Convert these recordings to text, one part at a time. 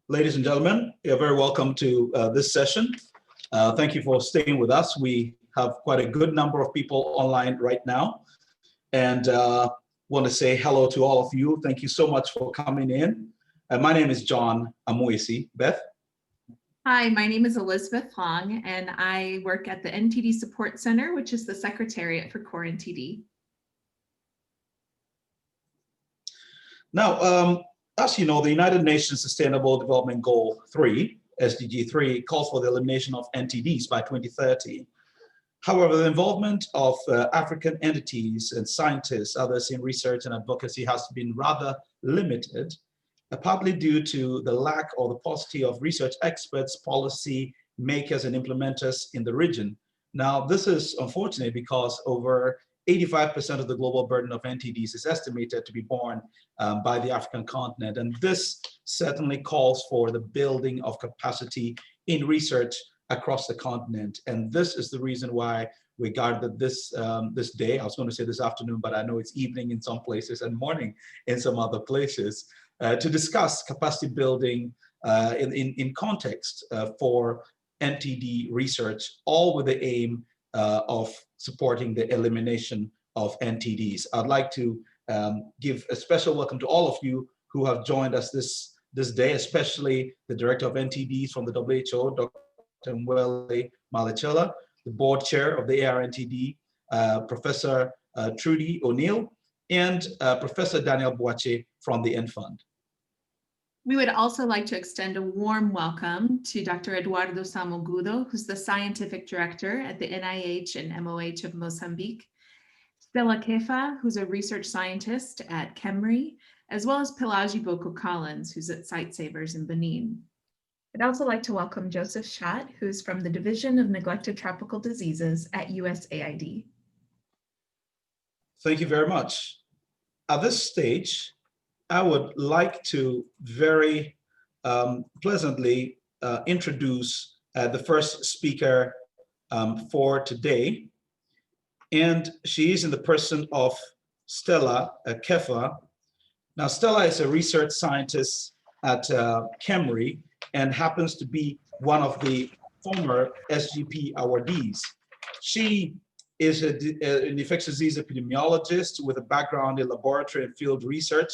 Ladies and gentlemen, you're very welcome to this session. Thank you for staying with us. We have quite a good number of people online right now, and want to say hello to all of you. Thank you so much for coming in. My name is John Amoisi. Beth? Hi, my name is Elizabeth Hong, and I work at the NTD Support Center, which is the Secretariat for COR-NTD. Now, as you know, the United Nations Sustainable Development Goal 3, SDG 3, calls for the elimination of NTDs by 2030. However, the involvement of African entities and scientists, others in research and advocacy, has been rather limited, partly due to the lack or the paucity of research experts, policy makers, and implementers in the region. Now, this is unfortunate because over 85% of the global burden of NTDs is estimated to be borne by the African continent. And this certainly calls for the building of capacity in research across the continent. And this is the reason why we gathered this day. I was going to say this afternoon, but I know it's evening in some places and morning in some other places, to discuss capacity building in context for NTD research, all with the aim of supporting the elimination of NTDs. I'd like to give a special welcome to all of you who have joined us this day, especially the Director of NTDs from the WHO, Dr. Mwele Malechela, the Board Chair of the ARNTD, Professor Trudy O'Neill, and Professor Daniel Boache from the N-Fund. We would also like to extend a warm welcome to Dr. Eduardo Samogudo, who's the Scientific Director at the NIH and MOH of Mozambique, Stella Kefa, who's a research scientist at KEMRI, as well as Pelagi Boko Collins, who's at Sightsavers in Benin. I'd also like to welcome Joseph Schatt, who's from the Division of Neglected Tropical Diseases at USAID. Thank you very much. At this stage, I would like to very pleasantly introduce the first speaker for today. And she is in the person of Stella Kefa. Now, Stella is a research scientist at KEMRI and happens to be one of the former SGP awardees. She is an infectious disease epidemiologist with a background in laboratory and field research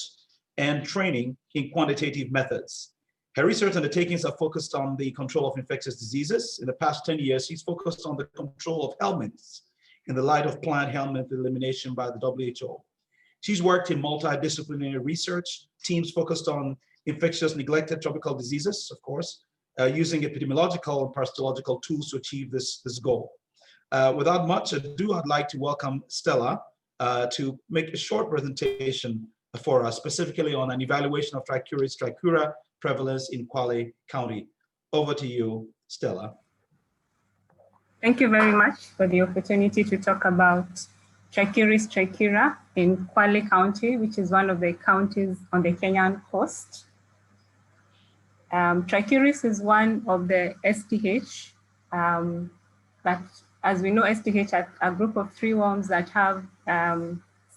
and training in quantitative methods. Her research undertakings are focused on the control of infectious diseases. In the past 10 years, she's focused on the control of helminths in the light of planned helminth elimination by the WHO. She's worked in multidisciplinary research, teams focused on infectious neglected tropical diseases, of course, using epidemiological and parasitological tools to achieve this goal. Without much ado, I'd like to welcome Stella to make a short presentation for us, specifically on an evaluation of Trichuris prevalence in Kwale County. Over to you, Stella. Thank you very much for the opportunity to talk about Trichuris in Kwale County, which is one of the counties on the Kenyan coast. Trichuris is one of the STH, that, as we know, STH are a group of 3 worms that have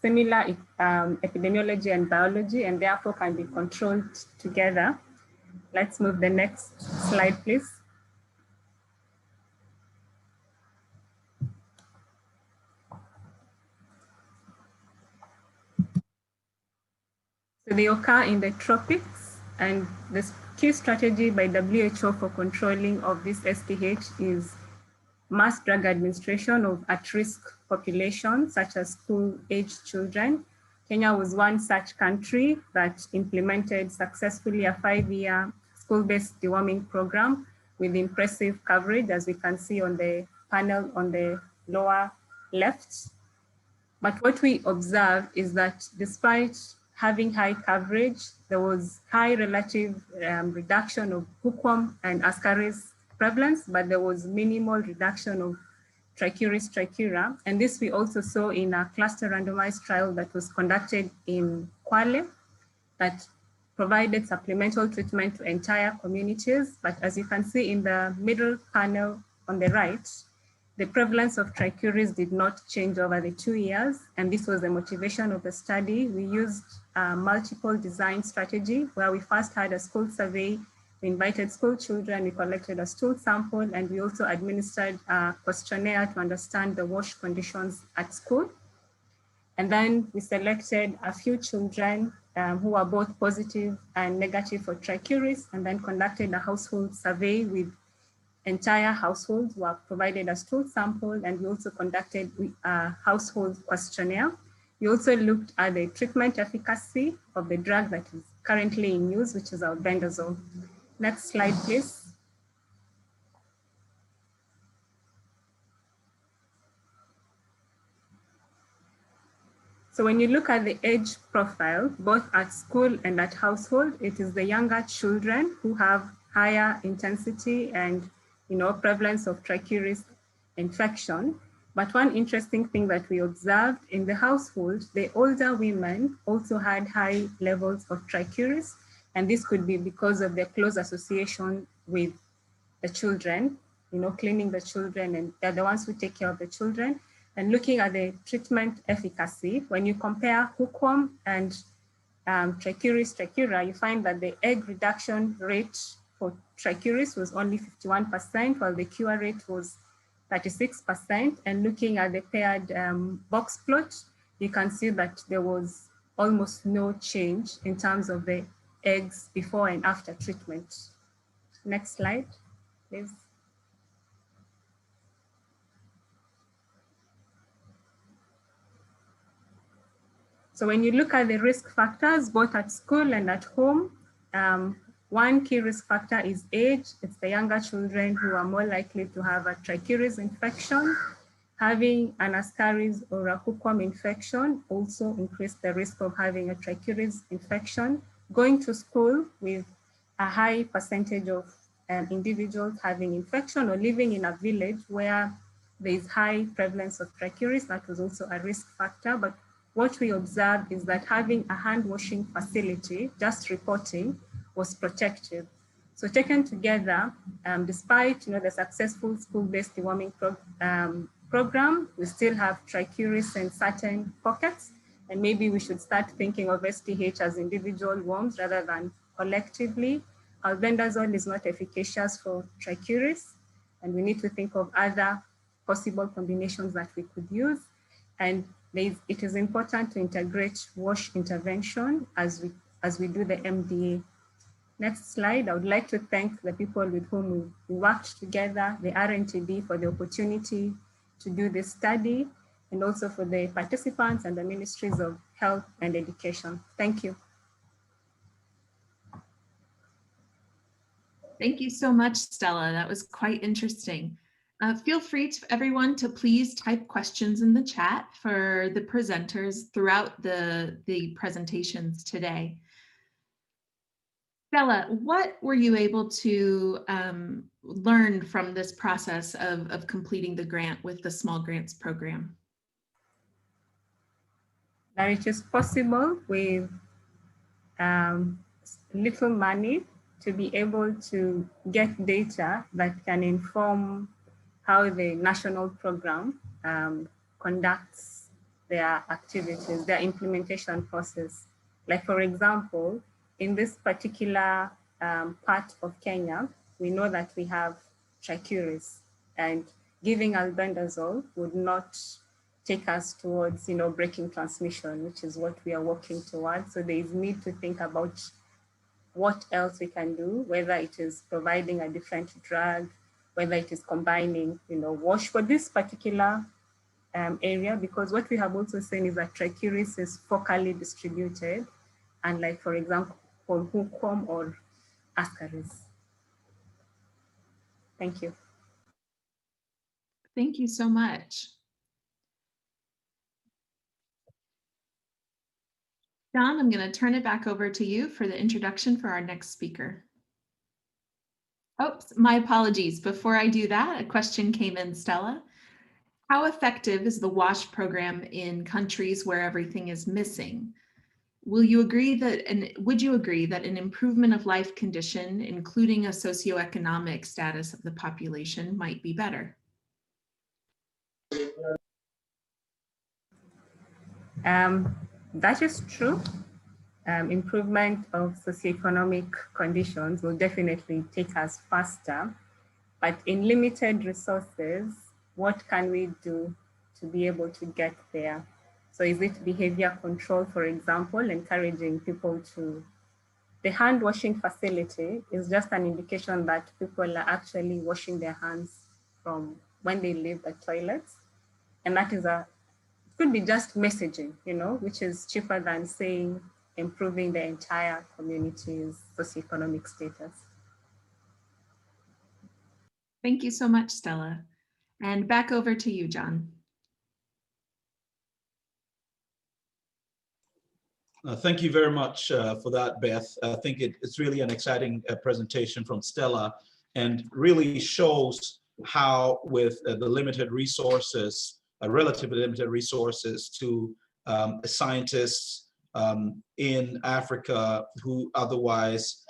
similar epidemiology and biology, and therefore can be controlled together. Let's move the next slide, please. So they occur in the tropics, and the key strategy by WHO for controlling of this STH is mass drug administration of at-risk populations, such as school-aged children. Kenya was one such country that implemented successfully a 5-year school-based deworming program with impressive coverage, as we can see on the panel on the lower left. But what we observed is that despite having high coverage, there was high relative reduction of hookworm and ascaris prevalence, but there was minimal reduction of Trichuris trichura. And this we also saw in a cluster randomized trial that was conducted in Kwale that provided supplemental treatment to entire communities. But as you can see in the middle panel on the right, the prevalence of Trichuris did not change over the 2 years. And this was the motivation of the study. We used a multiple design strategy where we first had a school survey We invited school children, we collected a stool sample, and we also administered a questionnaire to understand the wash conditions at school. And then we selected a few children who were both positive and negative for trichuris, and then conducted a household survey with entire households who were provided a stool sample, and we also conducted a household questionnaire. We also looked at the treatment efficacy of the drug that is currently in use, which is albendazole. Next slide, please. So when you look at the age profile, both at school and at household, it is the younger children who have higher intensity and prevalence of trichuris infection. But one interesting thing that we observed in the household, the older women also had high levels of trichuris, and this could be because of their close association with the children, cleaning the children, and they're the ones who take care of the children. And looking at the treatment efficacy, when you compare hookworm and trichuris trachura, you find that the egg reduction rate for trichuris was only 51%, while the cure rate was 36%. And looking at the paired box plot, you can see that there was almost no change in terms of the eggs before and after treatment. Next slide, please. So when you look at the risk factors, both at school and at home, one key risk factor is age. It's the younger children who are more likely to have a trichuris infection. Having an ascaris or a hookworm infection also increased the risk of having a trichuris infection. Going to school with a high percentage of individuals having infection, or living in a village where there is high prevalence of trichuris, that was also a risk factor. But what we observed is that having a hand washing facility, just reporting, was protective. So taken together, despite the successful school-based deworming program, we still have trichuris in certain pockets, and maybe we should start thinking of STH as individual worms rather than collectively. Albendazole is not efficacious for trichuris, and we need to think of other possible combinations that we could use. And it is important to integrate wash intervention as we do the MDA. Next slide. I would like to thank the people with whom we worked together, the NTD, for the opportunity to do this study, and also for the participants and the Ministries of Health and Education. Thank you. Thank you so much, Stella. That was quite interesting. Feel free to everyone to please type questions in the chat for the presenters throughout the presentations today. Stella, what were you able to learn from this process of completing the grant with the Small Grants Program? That it is possible with little money to be able to get data that can inform how the national program conducts their activities, their implementation process. Like, for example, in this particular part of Kenya, we know that we have trichuris, and giving albendazole would not take us towards breaking transmission, which is what we are working towards. So there is need to think about what else we can do, whether it is providing a different drug, whether it is combining, wash for this particular area, because what we have also seen is that trichuris is focally distributed, and like, for example, hookworm or ascaris. Thank you. Thank you so much. John, I'm going to turn it back over to you for the introduction for our next speaker. Oops, my apologies. Before I do that, a question came in, Stella. How effective is the WASH program in countries where everything is missing? Will you agree that, and would you agree that an improvement of life condition, including a socioeconomic status of the population, might be better? That is true. improvement of socioeconomic conditions will definitely take us faster, but in limited resources, what can we do to be able to get there? So is it behavior control, for example, encouraging people to, the hand washing facility is just an indication that people are actually washing their hands from when they leave the toilets. And that is it could be just messaging, which is cheaper than saying improving the entire community's socioeconomic status. Thank you so much, Stella. And back over to you, John. Thank you very much for that, Beth. I think it's really an exciting presentation from Stella, and really shows how with the limited resources, relatively limited resources to scientists in Africa who otherwise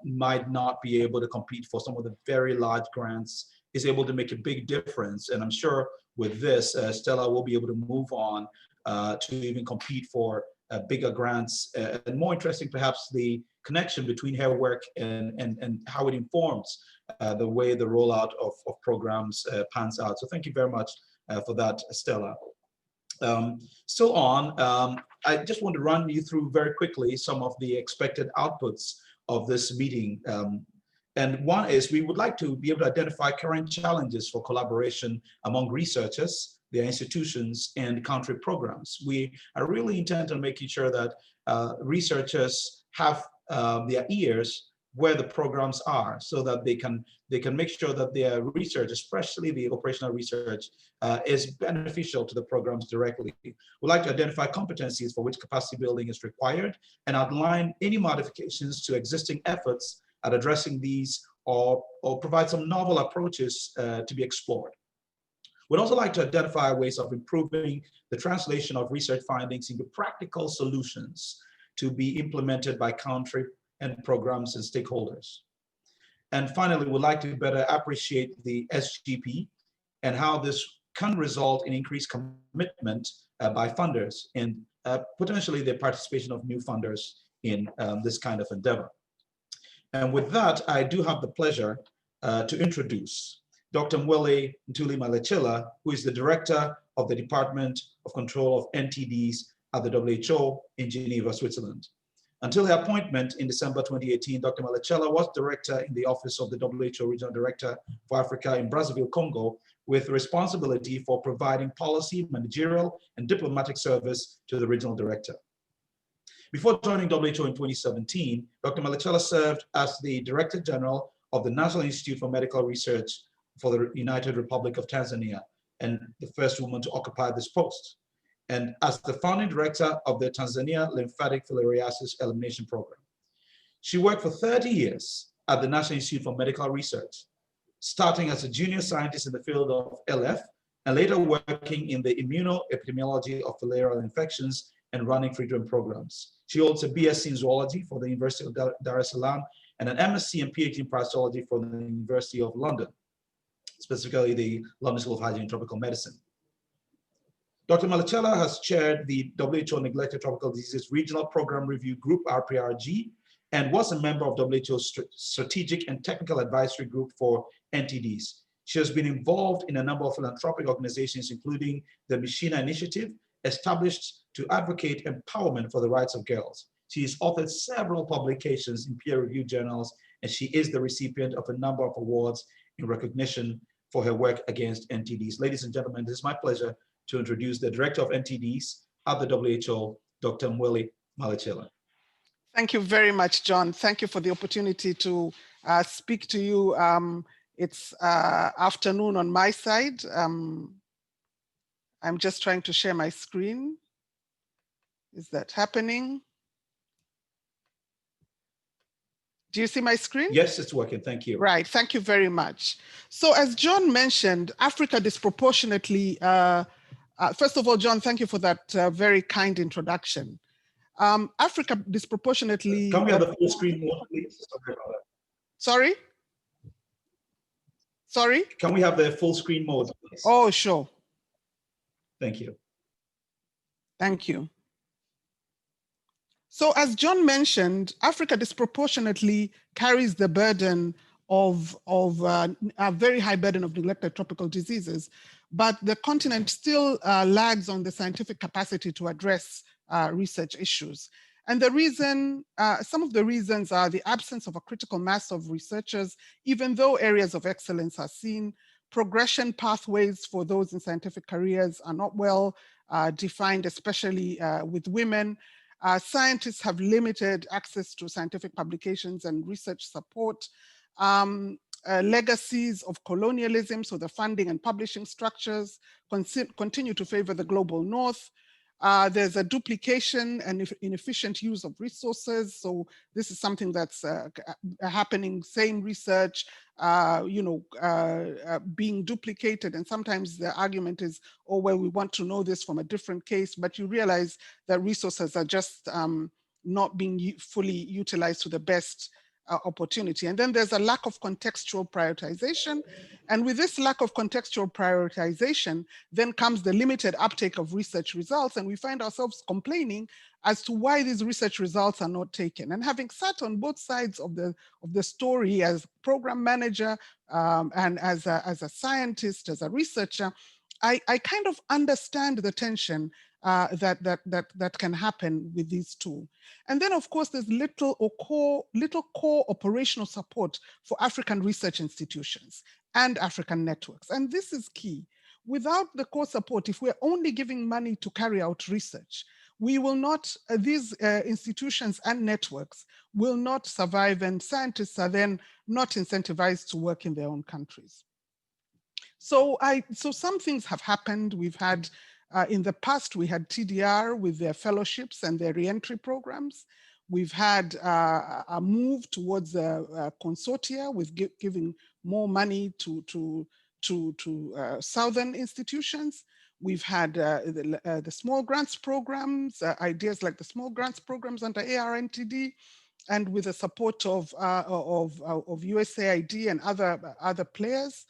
might not be able to compete for some of the very large grants, is able to make a big difference. And I'm sure with this, Stella will be able to move on to even compete for bigger grants, and more interesting, perhaps the connection between her work and how it informs the way the rollout of programs pans out. So thank you very much for that, Stella. Still on, I just want to run you through very quickly some of the expected outputs of this meeting. And one is we would like to be able to identify current challenges for collaboration among researchers, their institutions, and country programs. We are really intent on making sure that researchers have their ears where the programs are, so that they can make sure that their research, especially the operational research, is beneficial to the programs directly. We'd like to identify competencies for which capacity building is required, and outline any modifications to existing efforts at addressing these, or provide some novel approaches to be explored. We'd also like to identify ways of improving the translation of research findings into practical solutions to be implemented by country and programs and stakeholders. And finally, we'd like to better appreciate the SGP and how this can result in increased commitment by funders, and potentially the participation of new funders in this kind of endeavor. And with that, I do have the pleasure to introduce Dr. Mwele Ntuli-Malechela, who is the Director of the Department of Control of NTDs at the WHO in Geneva, Switzerland. Until her appointment in December 2018, Dr. Malechela was Director in the Office of the WHO Regional Director for Africa in Brazzaville, Congo, with responsibility for providing policy, managerial, and diplomatic service to the Regional Director. Before joining WHO in 2017, Dr. Malechela served as the Director General of the National Institute for Medical Research for the United Republic of Tanzania, and the first woman to occupy this post, and as the founding director of the Tanzania Lymphatic Filariasis Elimination Program. She worked for 30 years at the National Institute for Medical Research, starting as a junior scientist in the field of LF, and later working in the immunoepidemiology of filarial infections and running frequent programs. She holds a BSc in zoology for the University of Dar es Salaam and an MSc and PhD in parasitology from the University of London, specifically the London School of Hygiene and Tropical Medicine. Dr. Malechela has chaired the WHO Neglected Tropical Diseases Regional Program Review Group, RPRG, and was a member of WHO's Strategic and Technical Advisory Group for NTDs. She has been involved in a number of philanthropic organizations, including the Mishina Initiative, established to advocate empowerment for the rights of girls. She has authored several publications in peer-reviewed journals, and she is the recipient of a number of awards in recognition for her work against NTDs. Ladies and gentlemen, it is my pleasure to introduce the Director of NTDs at the WHO, Dr. Mwele Malechela. Thank you very much, John. Thank you for the opportunity to speak to you. It's afternoon on my side. I'm just trying to share my screen. Is that happening? Do you see my screen? Yes, it's working. Thank you. Right. Thank you very much. So as John mentioned, Africa disproportionately, first of all, John, thank you for that very kind introduction. Africa disproportionately. Can we have the full screen mode, please? Sorry? Sorry? Can we have the full screen mode, please? Oh, sure. Thank you. Thank you. So as John mentioned, Africa disproportionately carries the burden of a very high burden of neglected tropical diseases, but the continent still lags on the scientific capacity to address research issues. And the reason, some of the reasons are the absence of a critical mass of researchers, even though areas of excellence are seen. Progression pathways for those in scientific careers are not well defined, especially with women. Scientists have limited access to scientific publications and research support. Legacies of colonialism, so the funding and publishing structures continue to favor the global north. There's a duplication and inefficient use of resources. So this is something that's happening, same research, being duplicated. And sometimes the argument is, oh, well, we want to know this from a different case, but you realize that resources are just not being fully utilized to the best opportunity. And then there's a lack of contextual prioritization. And with this lack of contextual prioritization, then comes the limited uptake of research results. And we find ourselves complaining as to why these research results are not taken. And having sat on both sides of the story as program manager and as a scientist, as a researcher, I kind of understand the tension that can happen with these two. And then of course, there's little core operational support for African research institutions and African networks. And this is key. Without the core support, if we're only giving money to carry out research, we will not, these institutions and networks will not survive, and scientists are then not incentivized to work in their own countries. So some things have happened. We've had, in the past, we had TDR with their fellowships and their reentry programs. We've had a move towards a consortia with giving more money to southern institutions. We've had the small grants programs, ideas like the small grants programs under AR-NTD, and with the support of USAID and other players.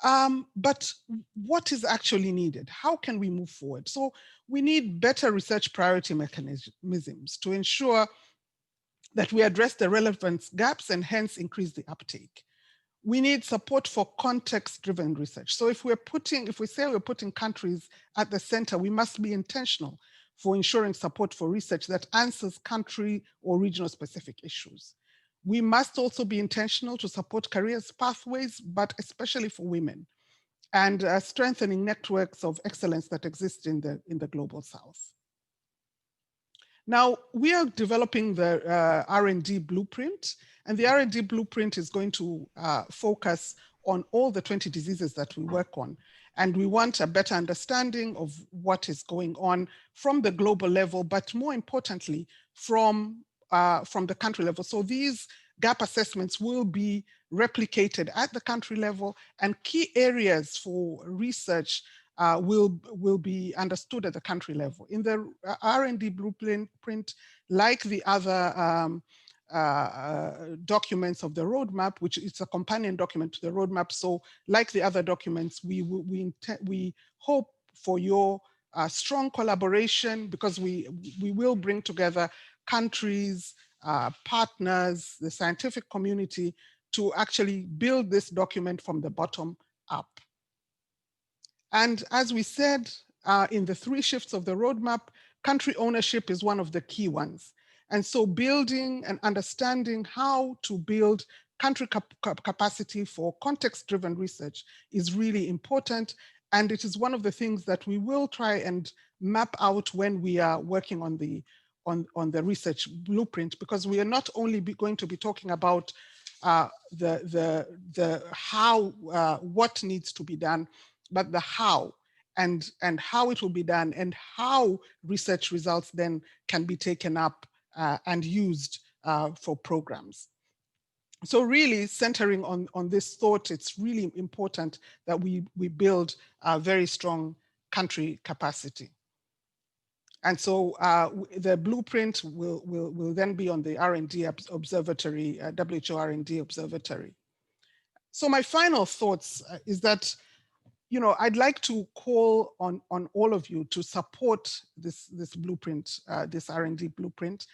But what is actually needed? How can we move forward? So we need better research priority mechanisms to ensure that we address the relevance gaps and hence increase the uptake. We need support for context-driven research. So if we say we're putting countries at the center, we must be intentional for ensuring support for research that answers country or regional specific issues. We must also be intentional to support careers pathways, but especially for women, and strengthening networks of excellence that exist in the global South. Now, we are developing the R&D blueprint, and the R&D blueprint is going to focus on all the 20 diseases that we work on. And we want a better understanding of what is going on from the global level, but more importantly, from the country level. So these gap assessments will be replicated at the country level, and key areas for research will be understood at the country level. In the R&D blueprint, like the other documents of the roadmap, which is a companion document to the roadmap. So like the other documents, we hope for your strong collaboration, because we will bring together countries, partners, the scientific community to actually build this document from the bottom up. And as we said, in the 3 shifts of the roadmap, country ownership is one of the key ones. And so building and understanding how to build country capacity for context-driven research is really important. And it is one of the things that we will try and map out when we are working on the research blueprint, because we are not only going to be talking about the how, what needs to be done, but the how, and how it will be done, and how research results then can be taken up and used for programs. So really centering on this thought, it's really important that we build a very strong country capacity. And so the blueprint will then be on the R&D Observatory, WHO R&D Observatory. So my final thoughts is that, I'd like to call on all of you to support this blueprint, this R&D blueprint.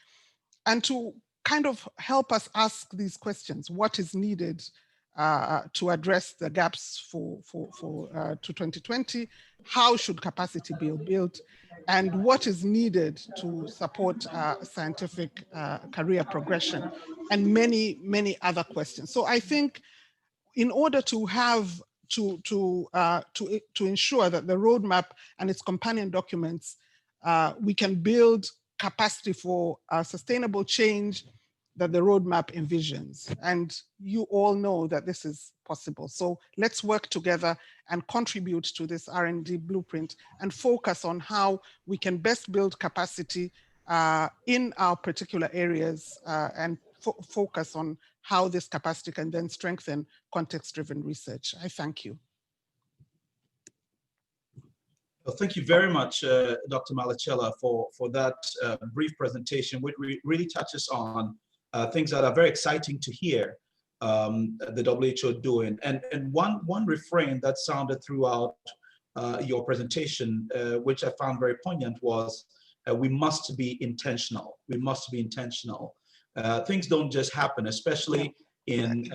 to kind of help us ask these questions. What is needed to address the gaps to 2020? How should capacity be built? And what is needed to support scientific career progression? And many, many other questions. So I think in order to have to ensure that the roadmap and its companion documents, we can build capacity for sustainable change that the roadmap envisions. And you all know that this is possible. So let's work together and contribute to this R&D blueprint and focus on how we can best build capacity in our particular areas and focus on how this capacity can then strengthen context-driven research. I thank you. Well, thank you very much, Dr. Malechela, for that brief presentation, which really touches on things that are very exciting to hear the WHO doing. And one refrain that sounded throughout your presentation, which I found very poignant, was we must be intentional. We must be intentional. Things don't just happen, especially in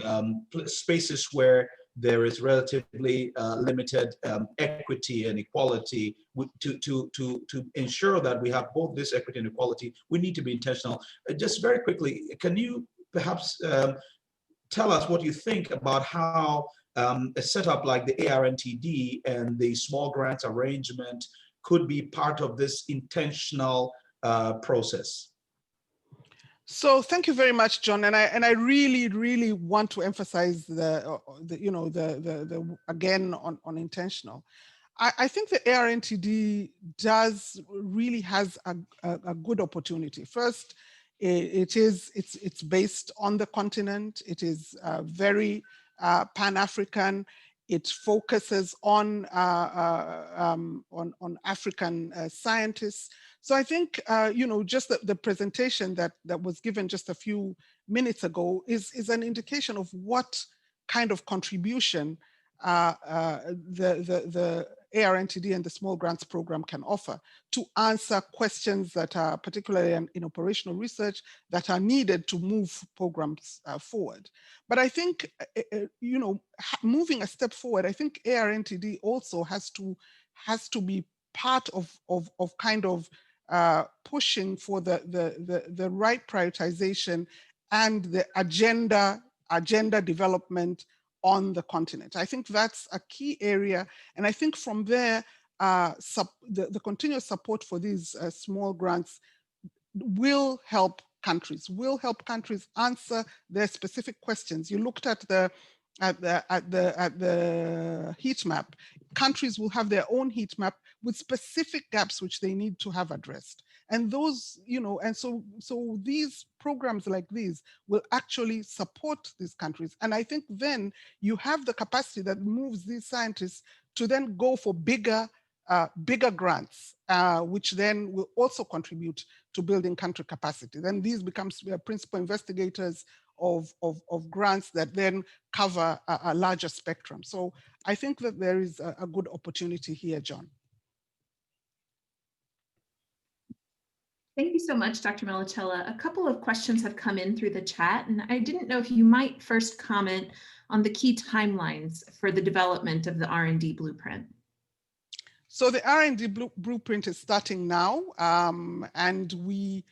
spaces where there is relatively limited equity and equality. To ensure that we have both this equity and equality, we need to be intentional. Just very quickly, can you perhaps tell us what you think about how a setup like the AR-NTD and the small grants arrangement could be part of this intentional process? So thank you very much, John. And I really, really want to emphasize again on intentional. I think the AR-NTD really has a good opportunity. First, it's based on the continent. It is very Pan-African. It focuses on African scientists. So I think, just the presentation that was given just a few minutes ago is an indication of what kind of contribution the AR-NTD and the Small Grants Program can offer to answer questions that are particularly in operational research that are needed to move programs forward. But I think, moving a step forward, I think AR-NTD also has to be part of kind of pushing for the right prioritization and the agenda development on the continent. I think that's a key area. And I think from there, the continuous support for these small grants will help countries answer their specific questions. You looked at the heat map. Countries will have their own heat map with specific gaps which they need to have addressed. And those, and so these programs like these will actually support these countries. And I think then you have the capacity that moves these scientists to then go for bigger grants, which then will also contribute to building country capacity. Then these becomes principal investigators of grants that then cover a larger spectrum. So I think that there is a good opportunity here, John. Thank you so much, Dr. Malechela. A couple of questions have come in through the chat, and I didn't know if you might first comment on the key timelines for the development of the R&D blueprint. So the R&D blueprint is starting now, and we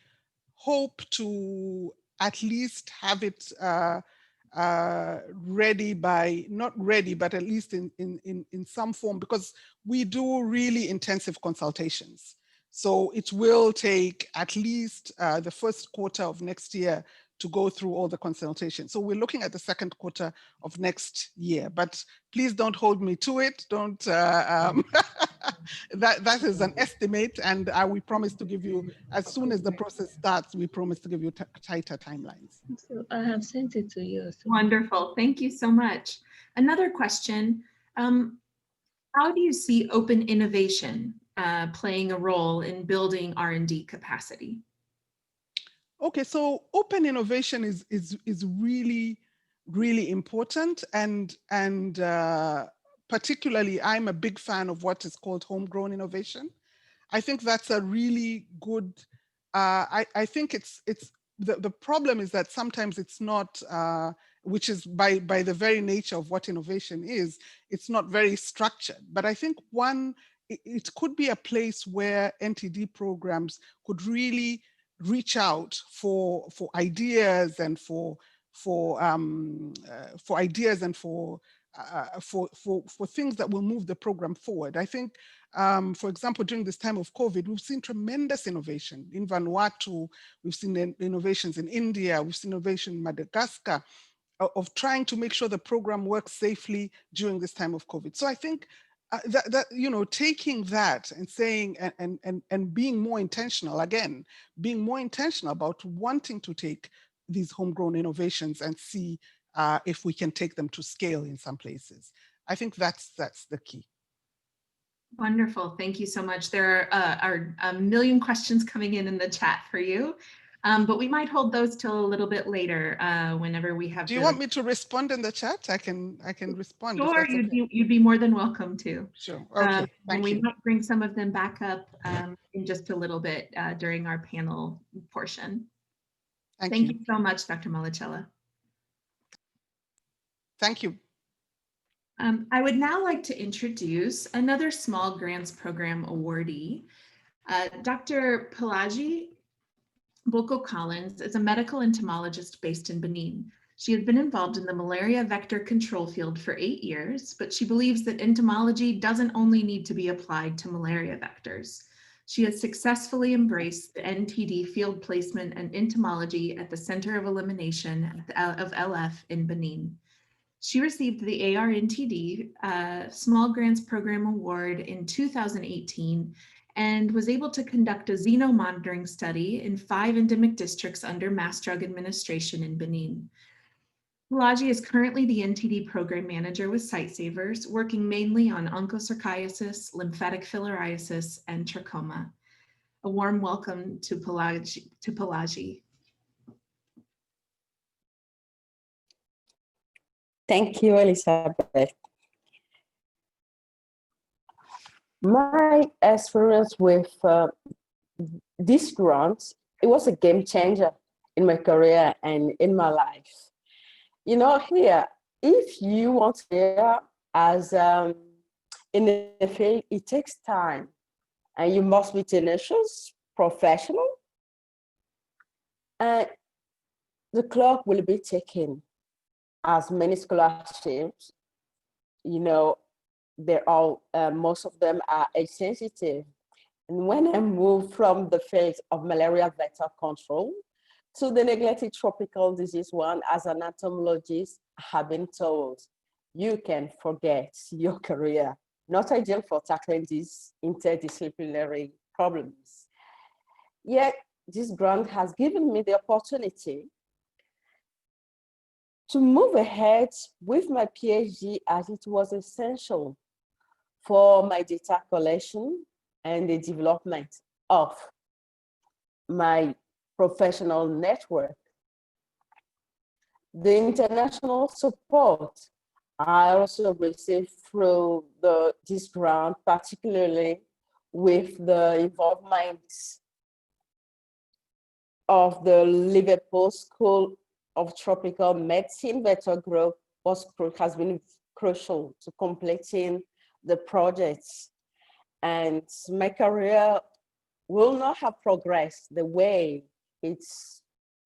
hope to at least have it ready by, not ready, but at least in some form, because we do really intensive consultations. So it will take at least the first quarter of next year to go through all the consultations. So we're looking at the second quarter of next year, but please don't hold me to it. Don't, that is an estimate, and we promise to give you, as soon as the process starts, we promise to give you tighter timelines. So I have sent it to you. So. Wonderful, thank you so much. Another question, how do you see open innovation playing a role in building R&D capacity? Okay, so open innovation is really, really important, and particularly I'm a big fan of what is called homegrown innovation. I think that's a really good, I think it's the problem is that sometimes it's not, which is by the very nature of what innovation is, it's not very structured. But I think it could be a place where NTD programs could really reach out for ideas and for ideas and for things that will move the program forward. I think, for example, during this time of COVID, we've seen tremendous innovation in Vanuatu. We've seen innovations in India. We've seen innovation in Madagascar of trying to make sure the program works safely during this time of COVID. So I think that you know, taking that and saying and being more intentional, again, being more intentional about wanting to take these homegrown innovations and see if we can take them to scale in some places. I think that's the key. Wonderful, thank you so much. There are a million questions coming in the chat for you, but we might hold those till a little bit later whenever we have. Do you want me to respond in the chat? I can respond. Sure, you'd be more than welcome to. Sure, okay, and we might bring some of them back up in just a little bit during our panel portion. Thank you so much, Dr. Malachella. Thank you. I would now like to introduce another Small Grants Program awardee. Dr. Pelagi Boko Collins is a medical entomologist based in Benin. She has been involved in the malaria vector control field for 8 years, but she believes that entomology doesn't only need to be applied to malaria vectors. She has successfully embraced the NTD field placement and entomology at the Center of Elimination of LF in Benin. She received the COR-NTD Small Grants Program Award in 2018 and was able to conduct a xenomonitoring study in 5 endemic districts under Mass Drug Administration in Benin. Pelagi is currently the NTD Program Manager with Sightsavers, working mainly on onchocerciasis, lymphatic filariasis, and trachoma. A warm welcome to Pelagi. Thank you, Elizabeth. My experience with this grant, it was a game changer in my career and in my life. You know, here, if you want to hear as in the field, it takes time and you must be tenacious, professional, and the clock will be ticking. As many scholarships, you know, they're all, most of them are age sensitive. And when I moved from the field of malaria vector control to the neglected tropical disease one, as an entomologist, I have been told, you can forget your career. Not ideal for tackling these interdisciplinary problems. Yet, this grant has given me the opportunity to move ahead with my PhD, as it was essential for my data collection and the development of my professional network. The international support I also received through this grant, particularly with the involvement of the Liverpool School of Tropical Medicine Vector Group has been crucial to completing the projects. And my career will not have progressed the way it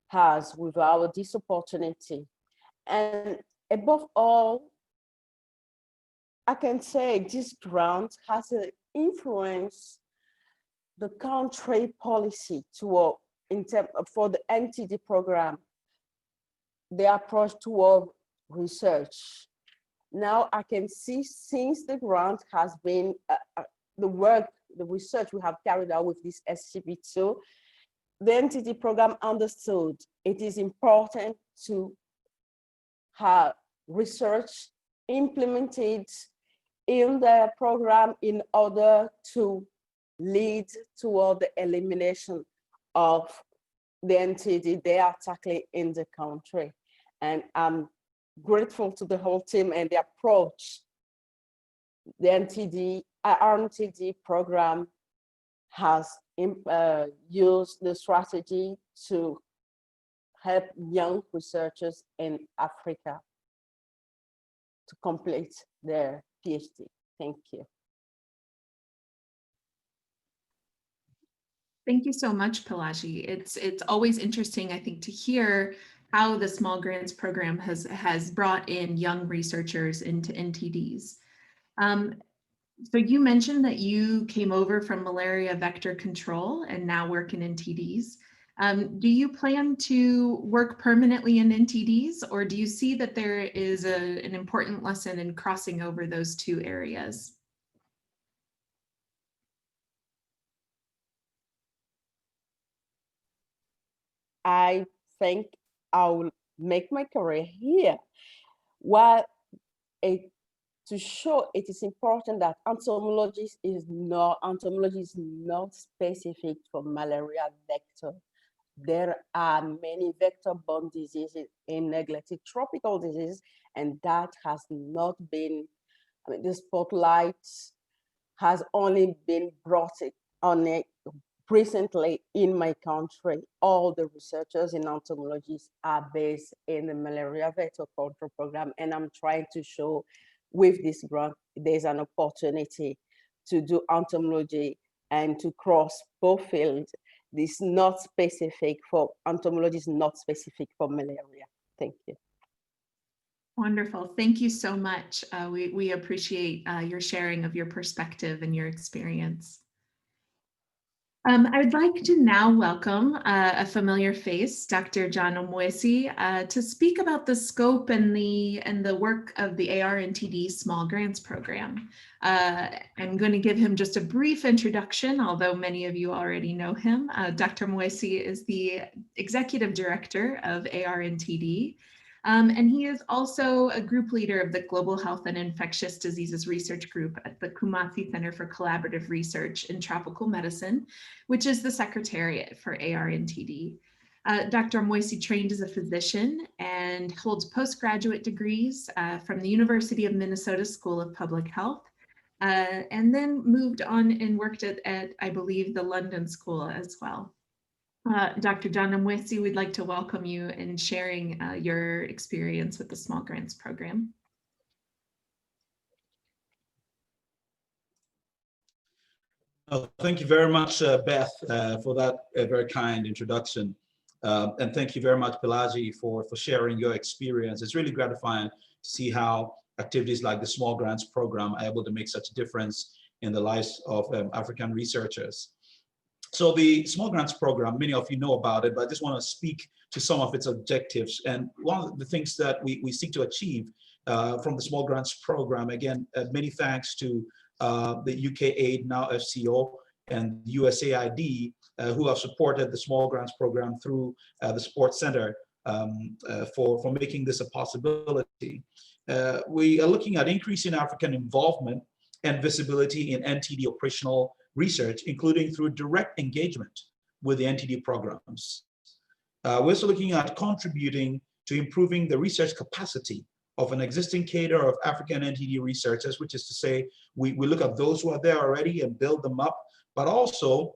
has without this opportunity. And above all, I can say this grant has influenced the country policy for the NTD program, the approach toward research. Now I can see, since the grant has been the research we have carried out with this SCP2, the NTD program understood it is important to have research implemented in the program in order to lead toward the elimination of the NTD they are tackling in the country. And I'm grateful to the whole team and the approach the NTD program has used the strategy to help young researchers in Africa to complete their PhD. Thank you. Thank you so much, Pelagi. It's always interesting, I think, to hear how the small grants program has brought in young researchers into NTDs. So you mentioned that you came over from malaria vector control and now work in NTDs. Do you plan to work permanently in NTDs, or do you see that there is an important lesson in crossing over those two areas? I think I will make my career here. While to show it is important that entomology is not specific for malaria vector. There are many vector-borne diseases in neglected tropical diseases, and that has not been, I mean, the spotlight has only been brought on it recently in my country. All the researchers in entomology are based in the malaria vector control program, and I'm trying to show with this grant, there's an opportunity to do entomology and to cross both fields. This not specific for entomology, is not specific for malaria. Thank you. Wonderful. Thank you so much. We appreciate your sharing of your perspective and your experience. I would like to now welcome a familiar face, Dr. John Omwesi, to speak about the scope and the work of the AR-NTD Small Grants Program. I'm going to give him just a brief introduction, although many of you already know him. Dr. Omwesi is the Executive Director of AR-NTD. And he is also a group leader of the Global Health and Infectious Diseases Research Group at the Kumasi Center for Collaborative Research in Tropical Medicine, which is the secretariat for AR-NTD. Dr. Omwesi trained as a physician and holds postgraduate degrees from the University of Minnesota School of Public Health, and then moved on and worked at, I believe, the London School as well. Dr. John Omwesi, we'd like to welcome you in sharing your experience with the Small Grants Program. Thank you very much, Beth, for that very kind introduction. And thank you very much, Pelagi, for sharing your experience. It's really gratifying to see how activities like the Small Grants Program are able to make such a difference in the lives of African researchers. So the Small Grants Program, many of you know about it, but I just want to speak to some of its objectives. And one of the things that we seek to achieve from the Small Grants Program, again, many thanks to the UK Aid, now FCO, and USAID, who have supported the Small Grants Program through the Support Center for making this a possibility. We are looking at increasing African involvement and visibility in NTD operational research, including through direct engagement with the NTD programs. We're also looking at contributing to improving the research capacity of an existing cadre of African NTD researchers, which is to say, we look at those who are there already and build them up, but also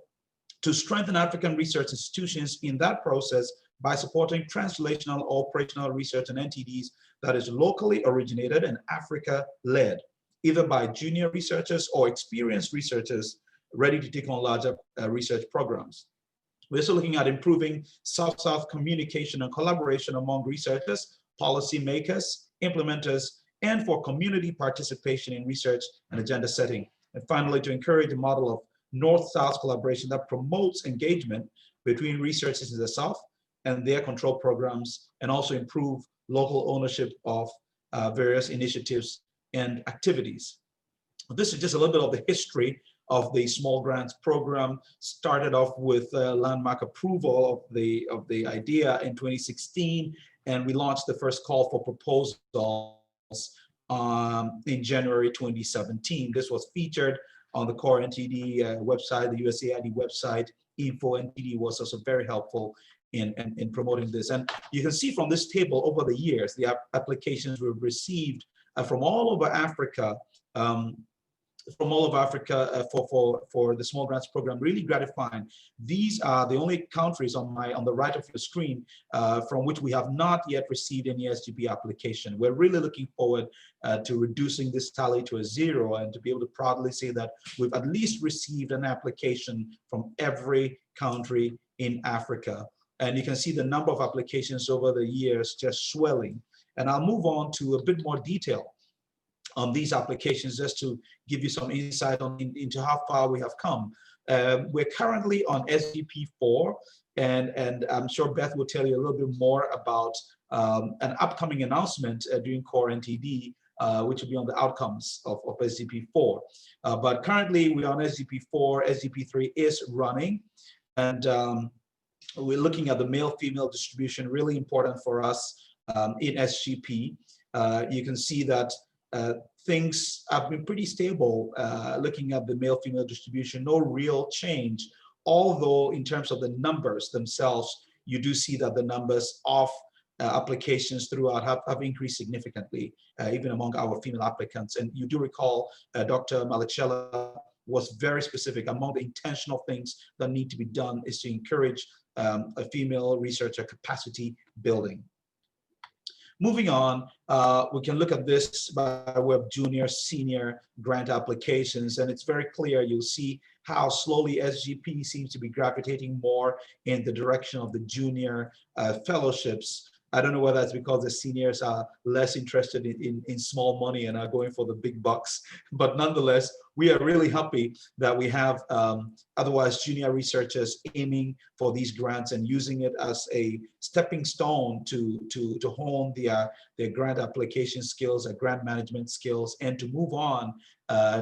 to strengthen African research institutions in that process by supporting translational operational research and NTDs that is locally originated and Africa-led, either by junior researchers or experienced researchers ready to take on larger research programs. We're also looking at improving South-South communication and collaboration among researchers, policymakers, implementers, and for community participation in research and agenda setting. And finally, to encourage a model of North-South collaboration that promotes engagement between researchers in the South and their control programs, and also improve local ownership of various initiatives and activities. This is just a little bit of the history of the Small Grants Program. Started off with landmark approval of the idea in 2016, and we launched the first call for proposals in January 2017. This was featured on the COR-NTD website, the USAID website. Info-NTD was also very helpful in promoting this. And you can see from this table over the years, the applications we've received from all over Africa from all of Africa for the small grants program, really gratifying. These are the only countries on the right of your screen from which we have not yet received any SGP application. We're really looking forward to reducing this tally to a 0 and to be able to proudly say that we've at least received an application from every country in Africa. And you can see the number of applications over the years just swelling. And I'll move on to a bit more detail on these applications just to give you some insight into how far we have come. We're currently on SGP 4, and I'm sure Beth will tell you a little bit more about an upcoming announcement during COR-NTD, which will be on the outcomes of SGP 4. But currently we're on SGP 4, SGP 3 is running, and we're looking at the male-female distribution, really important for us in SGP. You can see that things have been pretty stable looking at the male-female distribution, no real change, although in terms of the numbers themselves, you do see that the numbers of applications throughout have increased significantly, even among our female applicants. And you do recall Dr. Malichella was very specific. Among the intentional things that need to be done is to encourage a female researcher capacity building. Moving on, we can look at this by way of junior, senior grant applications, and it's very clear. You'll see how slowly SGP seems to be gravitating more in the direction of the junior fellowships. I don't know whether it's because the seniors are less interested in small money and are going for the big bucks, but nonetheless, we are really happy that we have otherwise junior researchers aiming for these grants and using it as a stepping stone to hone their grant application skills, their grant management skills, and to move on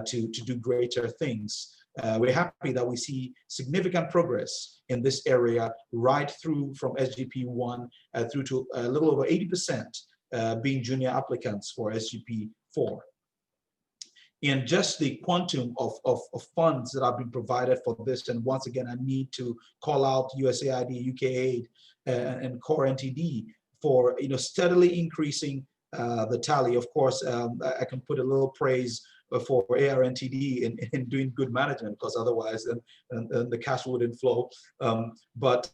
to do greater things. We're happy that we see significant progress in this area right through from SGP 1 through to a little over 80% being junior applicants for SGP 4. And just the quantum of funds that have been provided for this, and once again, I need to call out USAID, UKAID, and COR-NTD for steadily increasing the tally. Of course, I can put a little praise for AR-NTD in doing good management, because otherwise then the cash wouldn't flow. But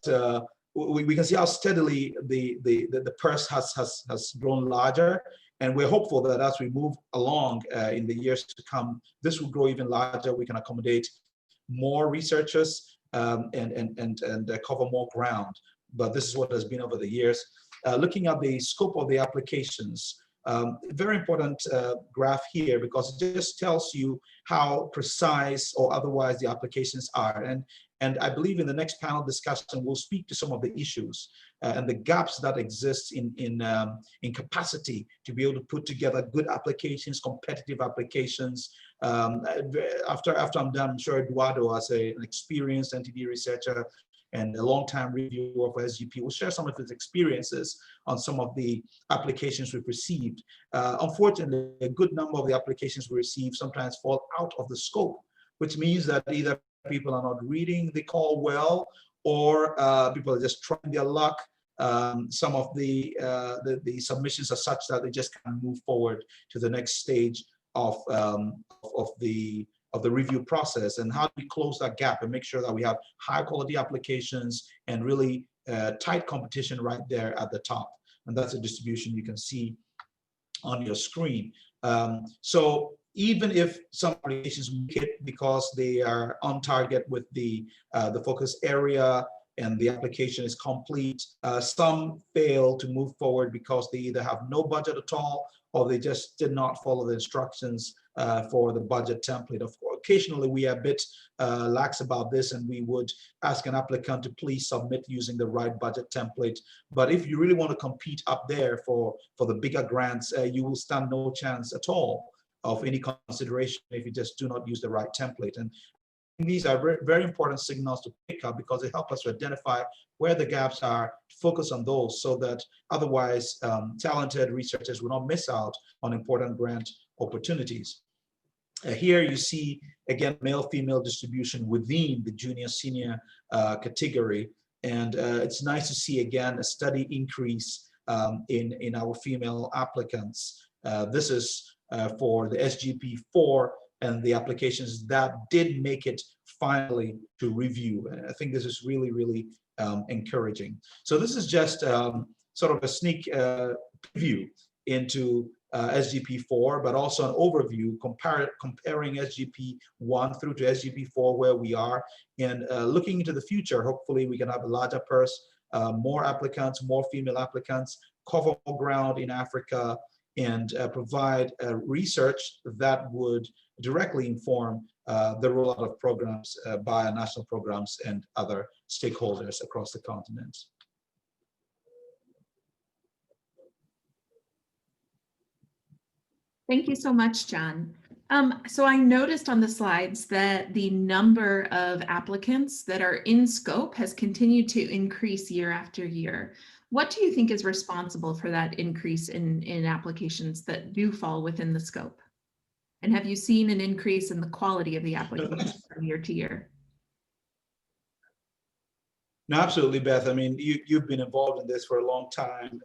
we can see how steadily the purse has grown larger, and we're hopeful that as we move along in the years to come, this will grow even larger. We can accommodate more researchers and cover more ground. But this is what has been over the years. Looking at the scope of the applications, very important graph here, because it just tells you how precise or otherwise the applications are. And I believe in the next panel discussion, we'll speak to some of the issues and the gaps that exist in capacity to be able to put together good applications, competitive applications. After I'm done, I'm sure Eduardo, as an experienced NTD researcher and a long-time reviewer for SGP, will share some of his experiences on some of the applications we've received. Unfortunately, a good number of the applications we receive sometimes fall out of the scope, which means that either people are not reading the call well, or people are just trying their luck. Some of the submissions are such that they just can't move forward to the next stage of the review process. And how do we close that gap and make sure that we have high quality applications and really tight competition right there at the top? And that's a distribution you can see on your screen. So even if some applications make it because they are on target with the focus area and the application is complete, some fail to move forward because they either have no budget at all or they just did not follow the instructions for the budget template. Of course, occasionally we are a bit lax about this, and we would ask an applicant to please submit using the right budget template. But if you really want to compete up there for the bigger grants, you will stand no chance at all of any consideration if you just do not use the right template. And these are very, very important signals to pick up, because they help us to identify where the gaps are, focus on those, so that otherwise talented researchers will not miss out on important grant opportunities. Here you see, again, male-female distribution within the junior-senior category. And it's nice to see, again, a steady increase in our female applicants. This is for the SGP 4 and the applications that did make it finally to review. And I think this is really, really encouraging. So this is just sort of a sneak preview into SGP4, but also an overview comparing SGP1 through to SGP4, where we are, and looking into the future. Hopefully we can have a larger purse, more applicants, more female applicants, cover more ground in Africa, and provide research that would directly inform the rollout of programs by national programs and other stakeholders across the continent. Thank you so much, John. So I noticed on the slides that the number of applicants that are in scope has continued to increase year after year. What do you think is responsible for that increase in applications that do fall within the scope? And have you seen an increase in the quality of the applications from year to year? No, absolutely, Beth. I mean, you've been involved in this for a long time,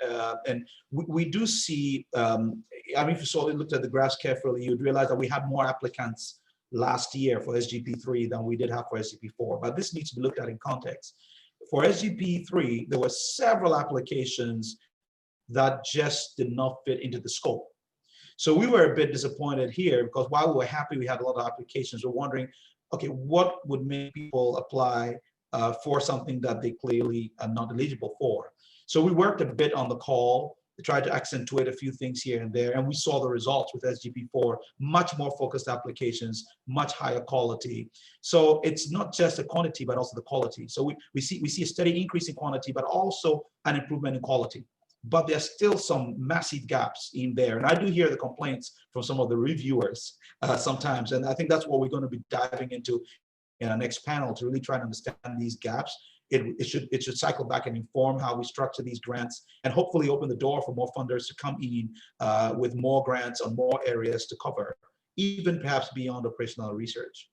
and we do see, I mean, if you looked at the graphs carefully, you'd realize that we had more applicants last year for SGP3 than we did have for SGP4, but this needs to be looked at in context. For SGP3, there were several applications that just did not fit into the scope. So we were a bit disappointed here, because while we were happy we had a lot of applications, we're wondering, okay, what would make people apply for something that they clearly are not eligible for? So we worked a bit on the call to try to accentuate a few things here and there, and we saw the results with SGP4, much more focused applications, much higher quality. So it's not just the quantity, but also the quality. So we see a steady increase in quantity, but also an improvement in quality. But there's still some massive gaps in there. And I do hear the complaints from some of the reviewers sometimes, and I think that's what we're going to be diving into in our next panel, to really try to understand these gaps. It should cycle back and inform how we structure these grants, and hopefully open the door for more funders to come in with more grants on more areas to cover, even perhaps beyond operational research.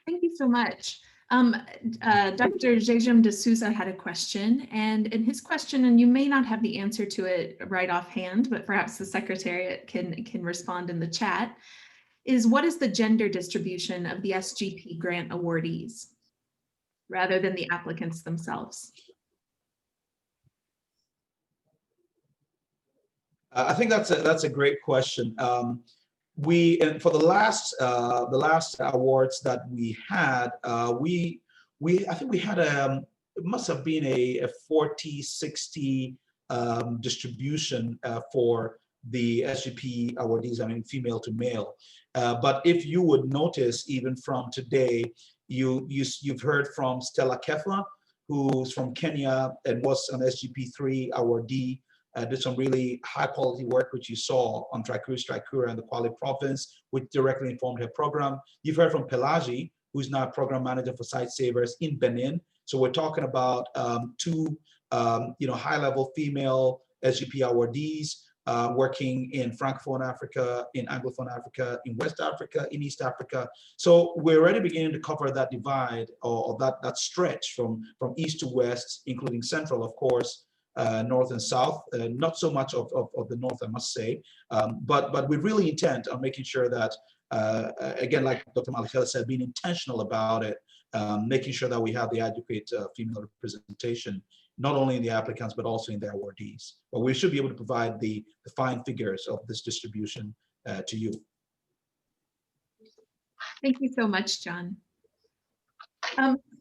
Thank you so much. Dr. Jejum de Souza had a question, and in his question, and you may not have the answer to it right offhand, but perhaps the Secretariat can respond in the chat, is what is the gender distribution of the SGP grant awardees rather than the applicants themselves? I think that's a great question. And for the last awards that we had, I think we had it must have been a 40-60 distribution for the SGP awardees, I mean, female to male. But if you would notice, even from today, you've heard from Stella Kefa, who's from Kenya and was an SGP3 awardee, did some really high quality work, which you saw on Trikura and the Kwale province, which directly informed her program. You've heard from Pelagi, who's now program manager for Site Savers in Benin. So we're talking about two high-level female SGP awardees working in Francophone Africa, in Anglophone Africa, in West Africa, in East Africa. So we're already beginning to cover that divide, or that stretch from east to west, including central, of course, north and south. Not so much of the north, I must say, but we really intend on making sure that, again, like Dr. Malachela said, being intentional about it, making sure that we have the adequate female representation, not only in the applicants, but also in their awardees. But we should be able to provide the fine figures of this distribution to you. Thank you so much, John.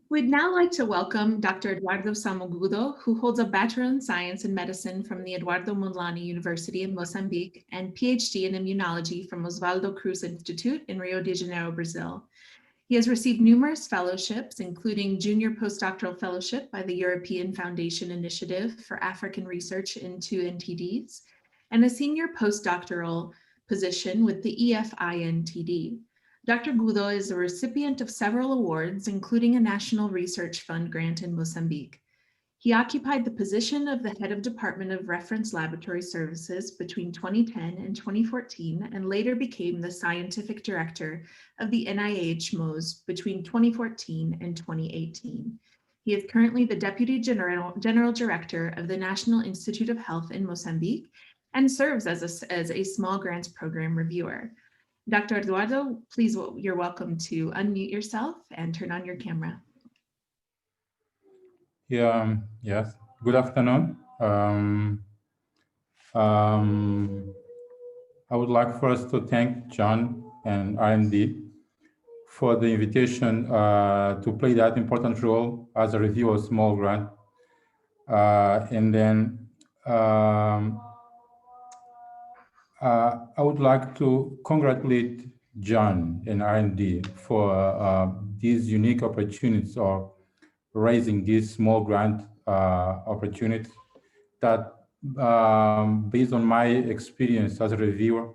We'd now like to welcome Dr. Eduardo Samogudo, who holds a Bachelor in Science and Medicine from the Eduardo Mondlane University in Mozambique and PhD in Immunology from Oswaldo Cruz Institute in Rio de Janeiro, Brazil. He has received numerous fellowships, including Junior Postdoctoral Fellowship by the European Foundation Initiative for African Research into NTDs, and a Senior Postdoctoral position with the EFI-NTD. Dr. Gudo is a recipient of several awards, including a National Research Fund grant in Mozambique. He occupied the position of the head of Department of Reference Laboratory Services between 2010 and 2014, and later became the scientific director of the NIH MOS between 2014 and 2018. He is currently the Deputy General Director of the National Institute of Health in Mozambique and serves as a small grants program reviewer. Dr. Eduardo, please, you're welcome to unmute yourself and turn on your camera. Yeah, yes, good afternoon. I would like first to thank John and R&D for the invitation to play that important role as a review of small grant. And then I would like to congratulate John and R&D for these unique opportunities of raising these small grant opportunities that, based on my experience as a reviewer,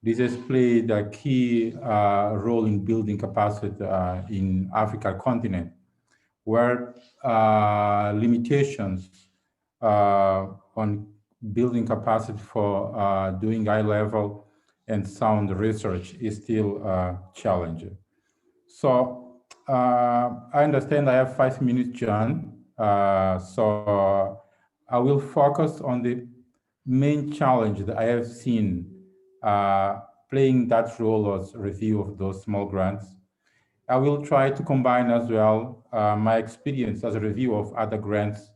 this has played a key role in building capacity in Africa continent, where limitations on building capacity for doing high-level and sound research is still challenging. So I understand I have 5 minutes, John. So I will focus on the main challenge that I have seen playing that role as review of those small grants. I will try to combine as well my experience as a review of other grants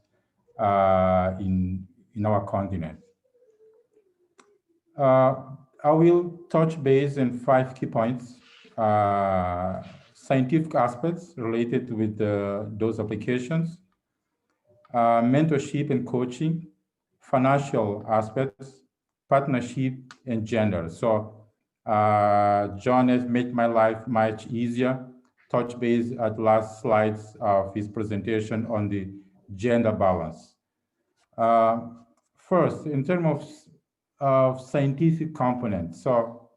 in our continent. I will touch base on 5 key points. Scientific aspects related with those applications, mentorship and coaching, financial aspects, partnership, and gender. So John has made my life much easier. Touch base at last slides of his presentation on the gender balance. First, in terms of scientific component, so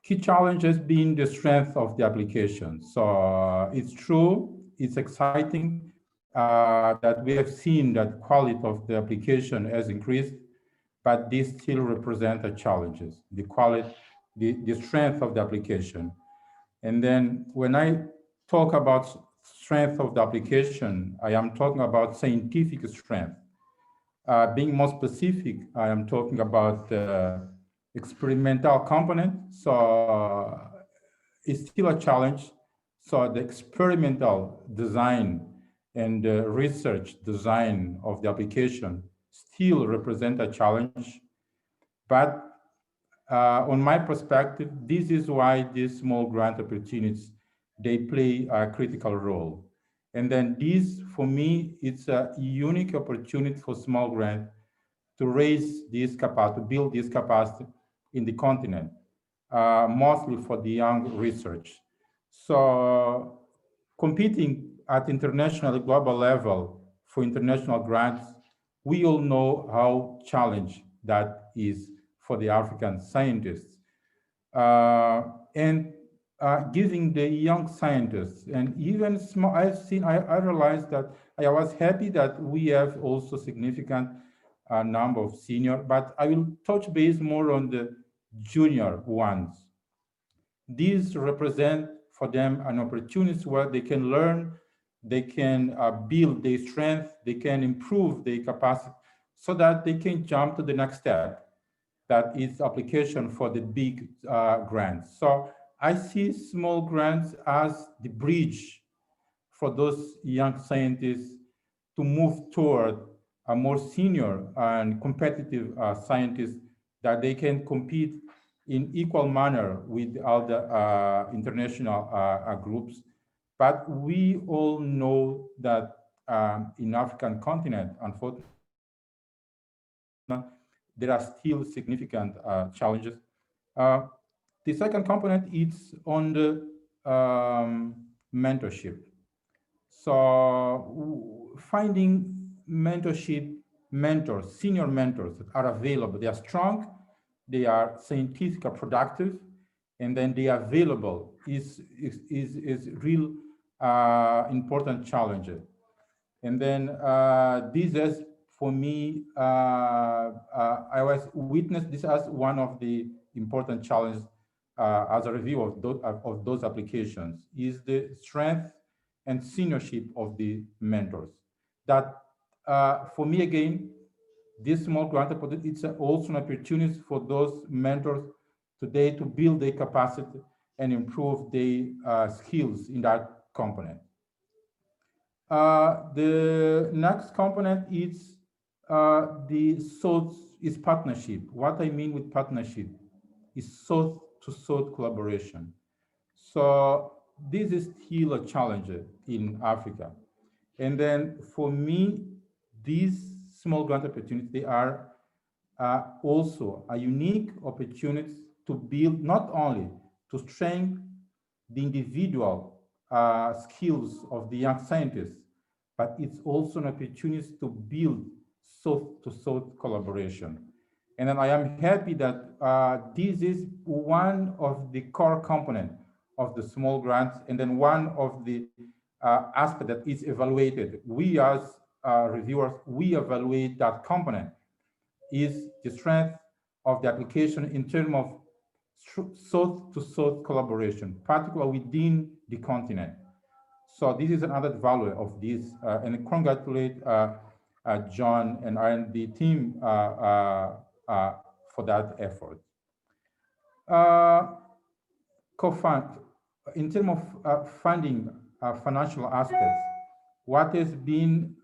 key challenge has been the strength of the application. So it's true, it's exciting that we have seen that quality of the application has increased, but this still represents challenges, the quality, the strength of the application. And then when I talk about strength of the application, I am talking about scientific strength. Being more specific, I am talking about experimental component. So it's still a challenge. So the experimental design and the research design of the application still represent a challenge. But on my perspective, this is why these small grant opportunities, they play a critical role. And then this, for me, it's a unique opportunity for small grant to raise this capacity, to build this capacity in the continent, mostly for the young research. So competing at international global level for international grants, we all know how challenging that is for the African scientists. And giving the young scientists and even small, I realized that I was happy that we have also significant number of senior, but I will touch base more on the junior ones. These represent for them an opportunity where they can learn, they can build their strength, they can improve their capacity so that they can jump to the next step, that is application for the big grants. So I see small grants as the bridge for those young scientists to move toward a more senior and competitive scientists that they can compete in equal manner with other international groups. But we all know that in African continent, unfortunately, there are still significant challenges. The second component is on the mentorship. So finding mentorship mentors, senior mentors that are available, they are strong, they are scientific, productive, and then they are available is real important challenge. And then this is, for me, I was witnessed this as one of the important challenges as a review of those applications, is the strength and seniorship of the mentors. That, for me, again, this small grant opportunity, it's also an opportunity for those mentors today to build their capacity and improve their skills in that component. The next component is is partnership. What I mean with partnership is south-to-south collaboration. So this is still a challenge in Africa. And then for me, these small grant opportunities, they are also a unique opportunity to build, not only to strengthen the individual skills of the young scientists, but it's also an opportunity to build south-to-south collaboration. And then I am happy that this is one of the core components of the small grants, and then one of the aspect that is evaluated. We as reviewers, we evaluate that component is the strength of the application in terms of south-to-south collaboration, particularly within the continent. So this is another value of this, and I congratulate John and R&D team for that effort. In terms of funding financial aspects, what has been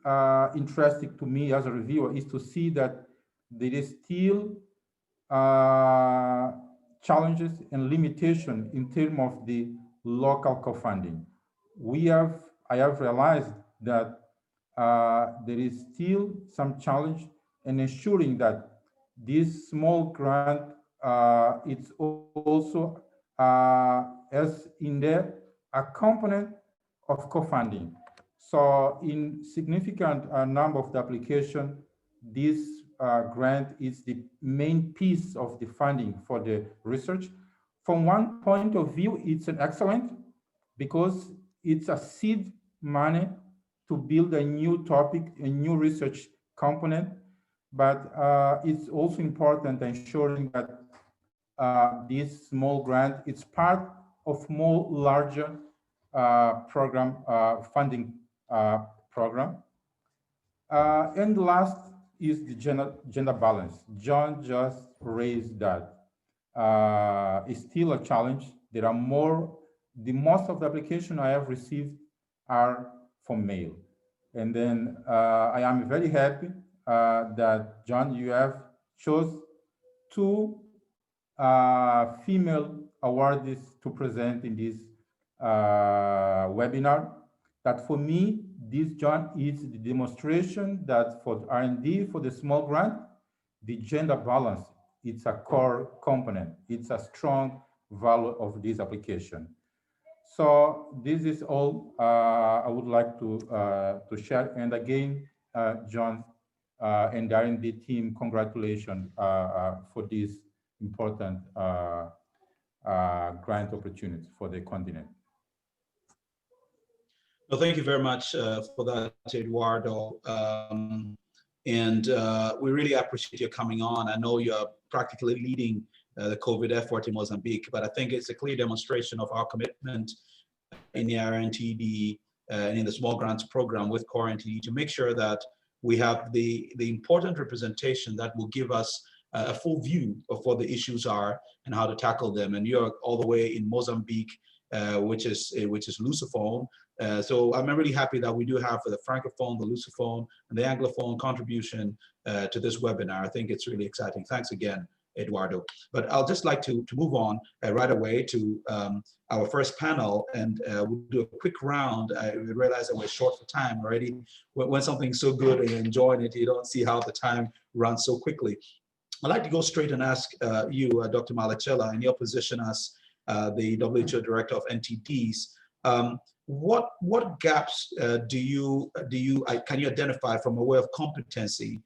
interesting to me as a reviewer is to see that there is still challenges and limitations in terms of the local co-funding. I have realized that there is still some challenge in ensuring that this small grant it's also as in there a component of co-funding. So in significant number of the application, this grant is the main piece of the funding for the research. From one point of view, it's an excellent because it's a seed money to build a new topic, a new research component, but it's also important ensuring that this small grant is part of more larger program, funding program. And last is the gender balance. John just raised that. It's still a challenge. There are most of the applications I have received are for male. And then I am very happy that, John, you have chose 2 female awardees to present in this webinar. That for me, this, John, is the demonstration that for R&D, for the small grant, the gender balance, it's a core component. It's a strong value of this application. So this is all I would like to share. And again, John and the R&D team, congratulations for this important grant opportunity for the continent. Well, thank you very much for that, Eduardo. We really appreciate you coming on. I know you're practically leading the COVID effort in Mozambique, but I think it's a clear demonstration of our commitment in the NTD and in the small grants program with COR-NTD to make sure that we have the important representation that will give us a full view of what the issues are and how to tackle them. And you're all the way in Mozambique, which is Lusophone. So I'm really happy that we do have the Francophone, the Lusophone, and the Anglophone contribution to this webinar. I think it's really exciting. Thanks again, Eduardo. But I'll just like to move on right away to our first panel, and we'll do a quick round. I realize that we're short for time already. When something's so good and you're enjoying it, you don't see how the time runs so quickly. I'd like to go straight and ask you, Dr. Malechela, in your position as the WHO Director of NTDs, what gaps can you identify from a way of competency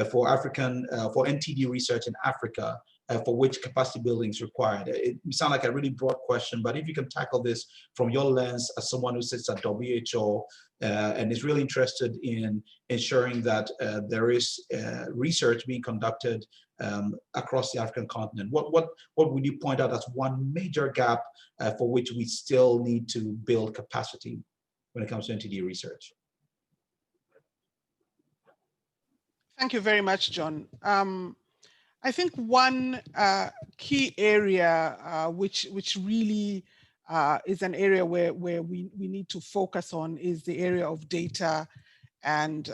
for NTD research in Africa, for which capacity building is required? It sounds like a really broad question, but if you can tackle this from your lens as someone who sits at WHO and is really interested in ensuring that there is research being conducted across the African continent, what would you point out as one major gap for which we still need to build capacity when it comes to NTD research? Thank you very much, John. I think one key area which really is an area where we need to focus on is the area of data, and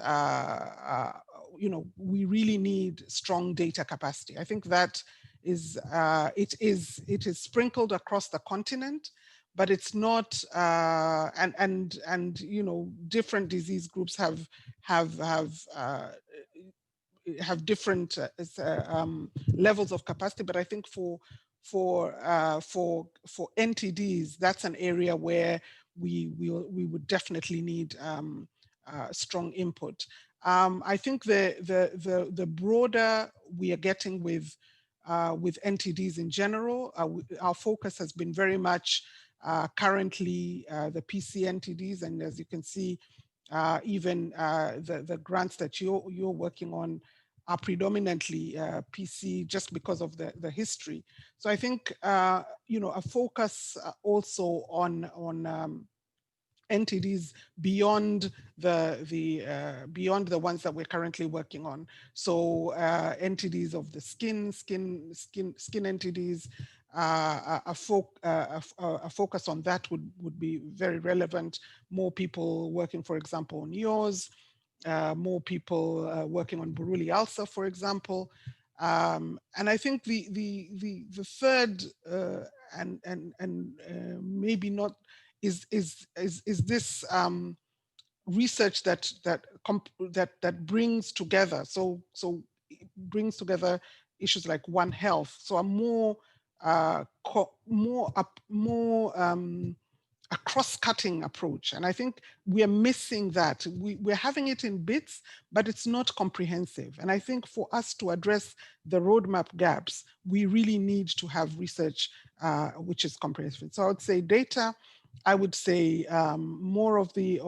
you know, we really need strong data capacity. I think that is it is sprinkled across the continent, but it's not and you know, different disease groups have different levels of capacity, but I think for NTDs, that's an area where we would definitely need strong input. I think the broader we are getting with NTDs in general, our focus has been very much currently the PC NTDs, and as you can see, even the grants that you're working on are predominantly PC, just because of the history. So I think you know, a focus also on NTDs beyond the ones that we're currently working on. So NTDs of the skin NTDs, a focus on that would be very relevant. More people working, for example, on yours, more people working on Buruli ulcer, for example. And I think the third and maybe not is this research that brings together, so brings together issues like One Health, so a more a cross-cutting approach. And I think we are missing that. We're having it in bits, but it's not comprehensive. And I think for us to address the roadmap gaps, we really need to have research which is comprehensive. So I would say data, I would say more of the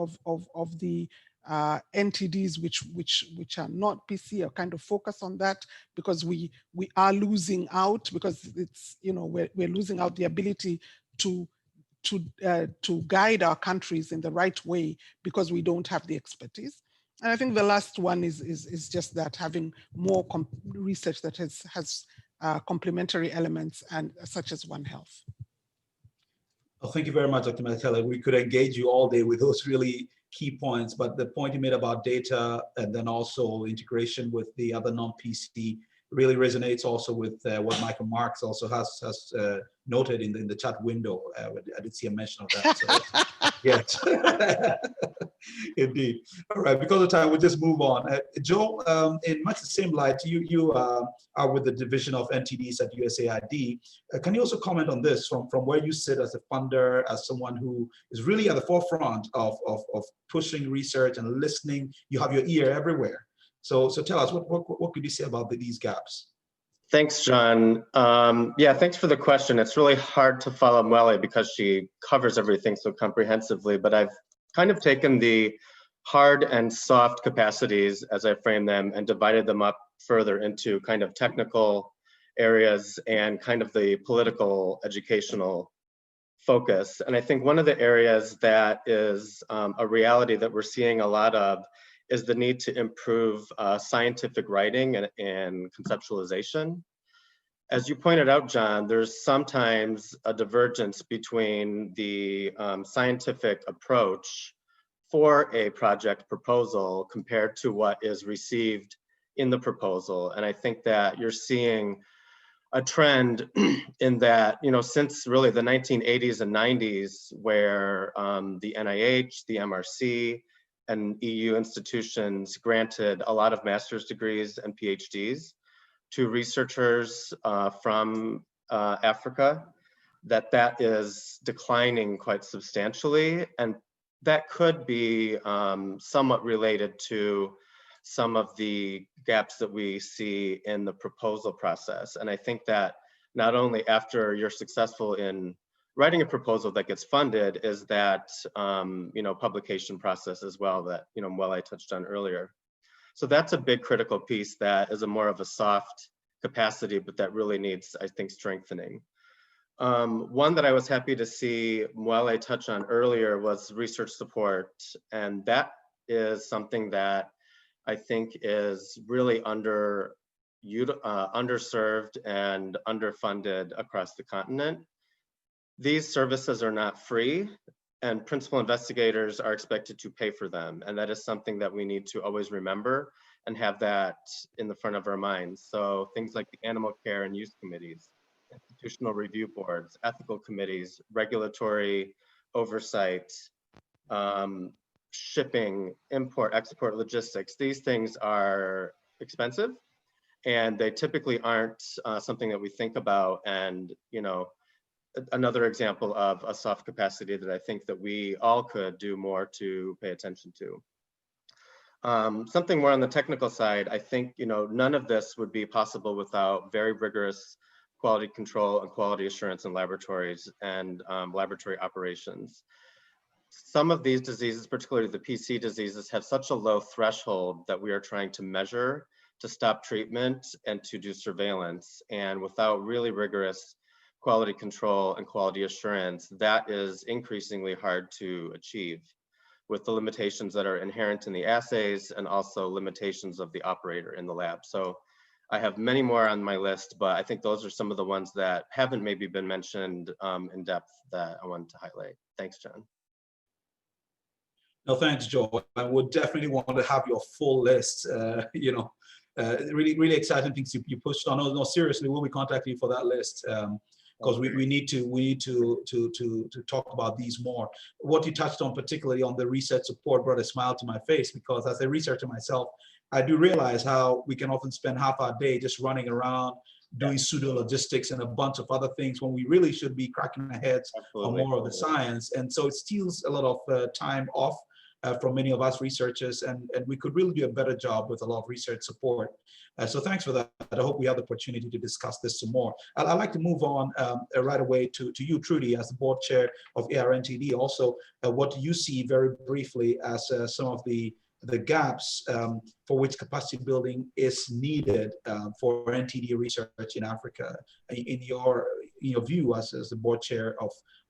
NTDs which are not PC, are kind of focus on that, because we are losing out, because it's, you know, we're losing out the ability to guide our countries in the right way because we don't have the expertise. And I think the last one is just that, having more research that has complementary elements, and such as One Health. Well, thank you very much, Dr. Makela. We could engage you all day with those really key points, but the point you made about data and then also integration with the other non-PC really resonates also with what Michael Marks also has noted in the chat window. I did see a mention of that. So, yes, indeed. All right, because of time, we'll just move on. Joe, in much the same light, you are with the division of NTDs at USAID. Can you also comment on this from where you sit as a funder, as someone who is really at the forefront of pushing research and listening? You have your ear everywhere. So tell us, what could you say about these gaps? Thanks, John. Yeah, thanks for the question. It's really hard to follow Mwele because she covers everything so comprehensively, but I've kind of taken the hard and soft capacities, as I frame them, and divided them up further into kind of technical areas and kind of the political educational focus. And I think one of the areas that is a reality that we're seeing a lot of is the need to improve scientific writing and conceptualization. As you pointed out, John, there's sometimes a divergence between the scientific approach for a project proposal compared to what is received in the proposal. And I think that you're seeing a trend in that, you know, since really the 1980s and 90s, where the NIH, the MRC, and EU institutions granted a lot of master's degrees and PhDs to researchers from Africa, that is declining quite substantially. And that could be somewhat related to some of the gaps that we see in the proposal process. And I think that not only after you're successful in writing a proposal that gets funded is that, you know, publication process as well that, you know, Mwele touched on earlier. So that's a big critical piece that is a more of a soft capacity, but that really needs, I think, strengthening. One that I was happy to see Mwele touch on earlier was research support. And that is something that I think is really underserved and underfunded across the continent. These services are not free, and principal investigators are expected to pay for them. And that is something that we need to always remember and have that in the front of our minds. So things like the animal care and use committees, institutional review boards, ethical committees, regulatory oversight, shipping, import, export, logistics, these things are expensive, and they typically aren't something that we think about. And, you know, another example of a soft capacity that I think that we all could do more to pay attention to. Something more on the technical side, I think, you know, none of this would be possible without very rigorous quality control and quality assurance in laboratories and laboratory operations. Some of these diseases, particularly the PC diseases, have such a low threshold that we are trying to measure to stop treatment and to do surveillance. And without really rigorous quality control and quality assurance, that is increasingly hard to achieve with the limitations that are inherent in the assays and also limitations of the operator in the lab. So I have many more on my list, but I think those are some of the ones that haven't maybe been mentioned in depth that I wanted to highlight. Thanks, John. No, thanks, Joe. I would definitely want to have your full list. You know, really exciting things you pushed on. No, seriously, we'll be contacting you for that list because we need to talk about these more. What you touched on, particularly on the research support, brought a smile to my face because as a researcher myself, I do realize how we can often spend half our day just running around doing pseudo logistics and a bunch of other things when we really should be cracking our heads on more of the science. And so it steals a lot of time off from many of us researchers, and we could really do a better job with a lot of research support. So thanks for that. I hope we have the opportunity to discuss this some more. I'd like to move on right away to you, Trudy, as the board chair of AR-NTD. Also, what do you see very briefly as some of the gaps for which capacity building is needed for NTD research in Africa, in your view as the board chair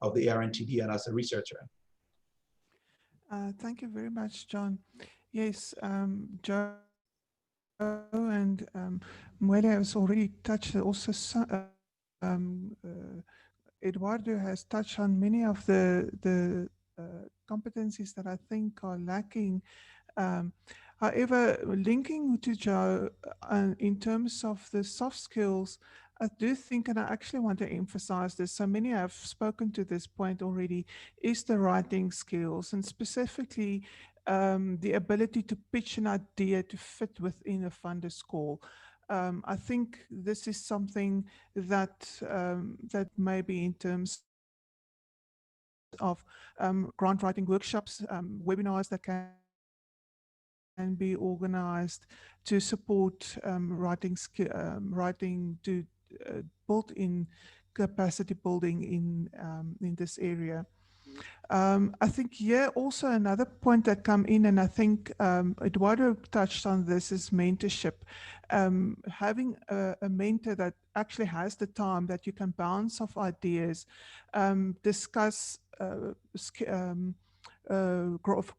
of the AR-NTD and as a researcher? Thank you very much, John. Yes, Joe and Mwele has already touched also Eduardo has touched on many of the competencies that I think are lacking. However, linking to Joe in terms of the soft skills, I do think, and I actually want to emphasize this, so many have spoken to this point already, is the writing skills, and specifically the ability to pitch an idea to fit within a funder's call. I think this is something that that maybe in terms of grant writing workshops, webinars that can be organized to support writing to built-in capacity building in this area. I think here also another point that come in, and I think Eduardo touched on this, is mentorship. Having a mentor that actually has the time that you can bounce off ideas, discuss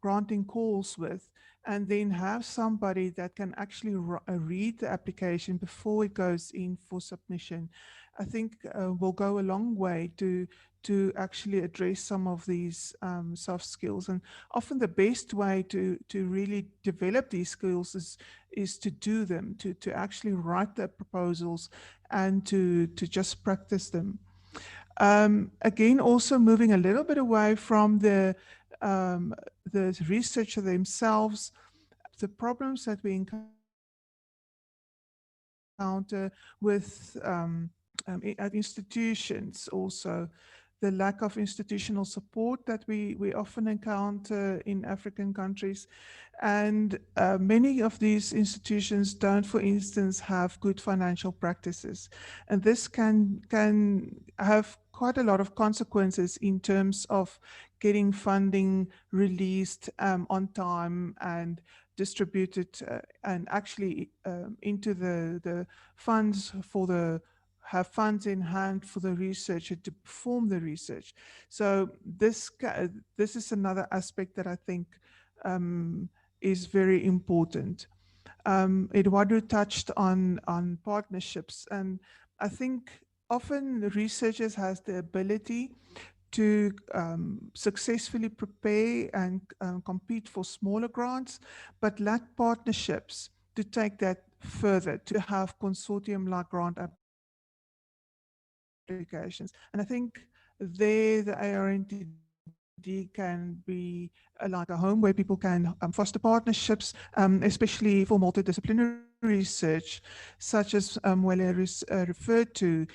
granting calls with, and then have somebody that can actually read the application before it goes in for submission, I think will go a long way to actually address some of these soft skills. And often the best way to really develop these skills is to do them, to actually write the proposals and to just practice them. Again, also moving a little bit away from the researcher themselves, the problems that we encounter with at institutions, also the lack of institutional support that we often encounter in African countries. And many of these institutions don't, for instance, have good financial practices. And this can have quite a lot of consequences in terms of getting funding released on time and distributed and actually into the funds for have funds in hand for the researcher to perform the research. So this is another aspect that I think is very important. Eduardo touched on partnerships, and I think often the researchers has the ability to successfully prepare and compete for smaller grants, but lack partnerships to take that further, to have consortium-like grant applications. And I think there the AR-NTD can be like a home where people can foster partnerships, especially for multidisciplinary research, such as Welle referred to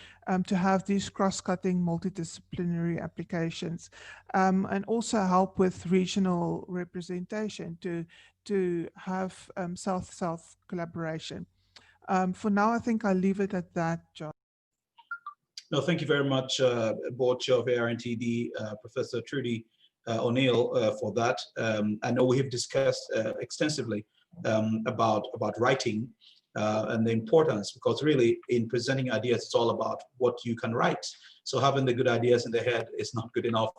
have these cross-cutting multidisciplinary applications, and also help with regional representation to have South-South collaboration. For now, I think I'll leave it at that, John. No, thank you very much, Board Chair of AR-NTD, Professor Trudy O'Neill, for that. I know we have discussed extensively about writing and the importance, because really in presenting ideas, it's all about what you can write. So having the good ideas in the head is not good enough.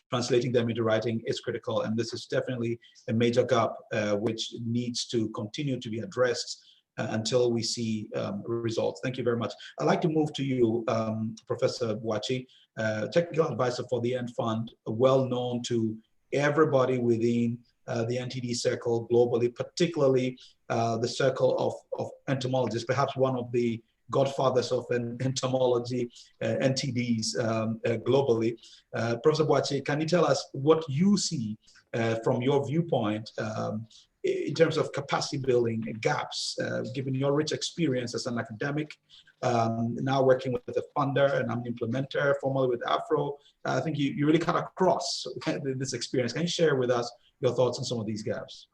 Translating them into writing is critical, and this is definitely a major gap which needs to continue to be addressed until we see results. Thank you very much. I'd like to move to you, Professor Boakye, technical advisor for the End Fund, well known to everybody within the NTD circle globally, particularly the circle of entomologists, perhaps one of the godfathers of entomology, NTDs globally. Professor Boakye, can you tell us what you see from your viewpoint in terms of capacity building gaps, given your rich experience as an academic, now working with a funder and I'm an implementer, formerly with Afro? I think you really cut across this experience. Can you share with us your thoughts on some of these gaps?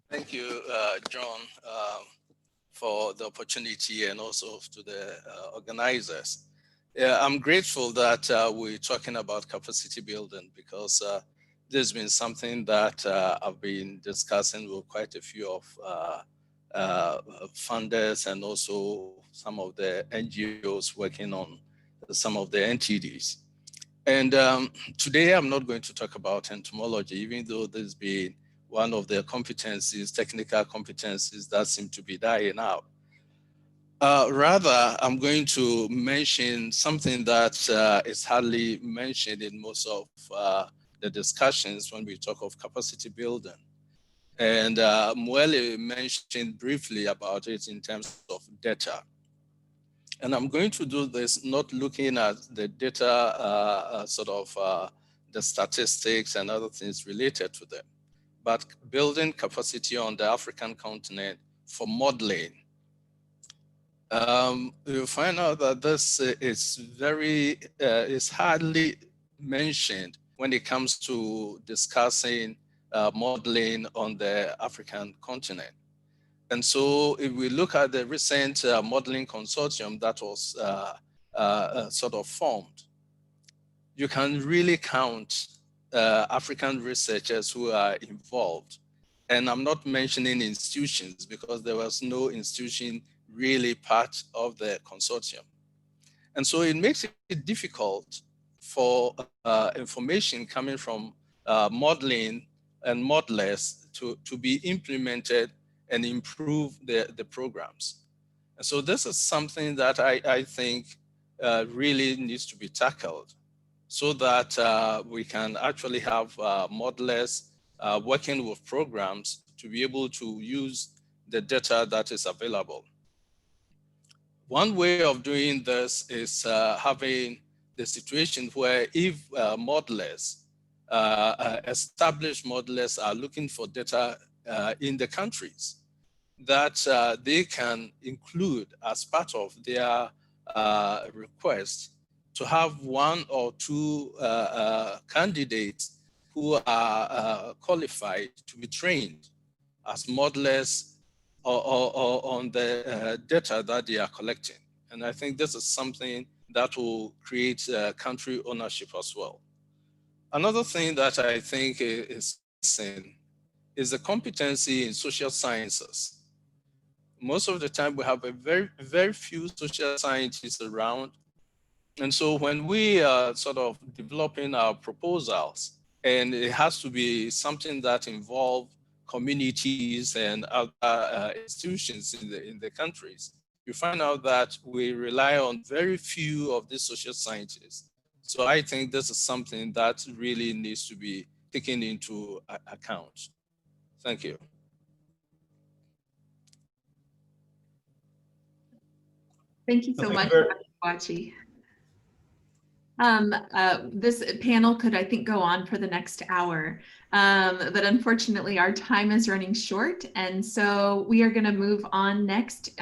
Thank you, John, for the opportunity, and also to the organizers. Yeah, I'm grateful that we're talking about capacity building, because there's been something that I've been discussing with quite a few of funders and also some of the NGOs working on some of the NTDs. And today I'm not going to talk about entomology, even though there's been one of the competencies, technical competencies that seem to be dying out. Rather, I'm going to mention something that is hardly mentioned in most of the discussions when we talk of capacity building. And Mwele mentioned briefly about it in terms of data. And I'm going to do this not looking at the data, the statistics and other things related to them, but building capacity on the African continent for modeling. You'll find out that this is hardly mentioned when it comes to discussing modeling on the African continent. And so if we look at the recent modeling consortium that was formed, you can really count African researchers who are involved. And I'm not mentioning institutions, because there was no institution really part of the consortium. And so it makes it difficult for information coming from modeling and modelers to be implemented and improve the programs. And so this is something that I think really needs to be tackled, so that we can actually have modelers working with programs to be able to use the data that is available. One way of doing this is having the situation where if modelers, established modelers are looking for data in the countries, that they can include as part of their request to have one or two candidates who are qualified to be trained as modelers or on the data that they are collecting. And I think this is something that will create country ownership as well. Another thing that I think is missing is the competency in social sciences. Most of the time we have a very few social scientists around. And so when we are developing our proposals, and it has to be something that involves communities and other institutions in the countries, you find out that we rely on very few of these social scientists. So I think this is something that really needs to be taken into account. Thank you. Thank you so Thank much, you Dr. Wachi. This panel could, I think, go on for the next hour, but unfortunately our time is running short. And so we are gonna move on next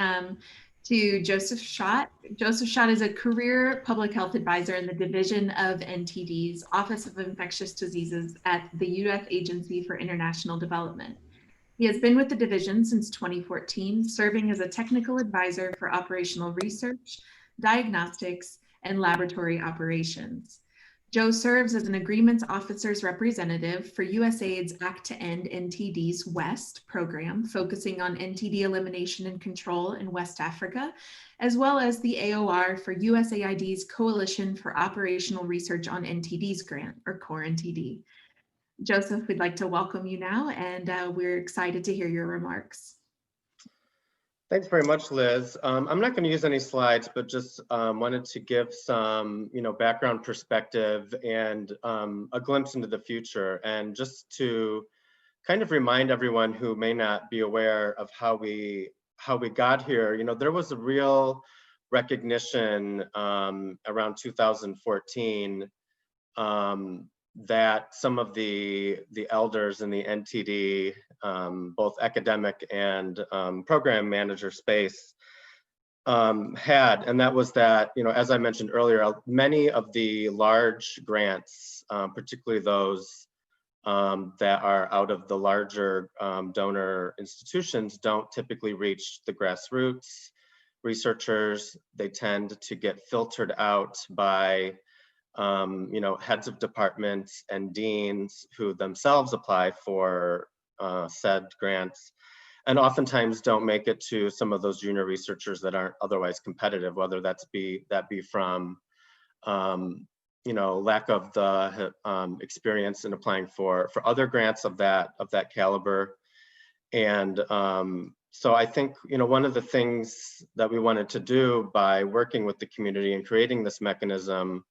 to Joseph Schott. Joseph Schott is a career public health advisor in the Division of NTDs, Office of Infectious Diseases at the U.S. Agency for International Development. He has been with the division since 2014, serving as a technical advisor for operational research, diagnostics, and laboratory operations. Joe serves as an agreements officer's representative for USAID's Act to End NTDs West program, focusing on NTD elimination and control in West Africa, as well as the AOR for USAID's Coalition for Operational Research on NTDs grant, or COR-NTD. Joseph, we'd like to welcome you now, and we're excited to hear your remarks. Thanks very much, Liz. I'm not going to use any slides, but just wanted to give some, background perspective and a glimpse into the future, and just to kind of remind everyone who may not be aware of how we got here. There was a real recognition around 2014 that some of the elders in the NTD, both academic and program manager space had, and that was that, as I mentioned earlier, many of the large grants, particularly those that are out of the larger donor institutions, don't typically reach the grassroots researchers. They tend to get filtered out by heads of departments and deans who themselves apply for said grants, and oftentimes don't make it to some of those junior researchers that aren't otherwise competitive, whether that be from lack of the experience in applying for other grants of that caliber. And so I think one of the things that we wanted to do by working with the community and creating this mechanism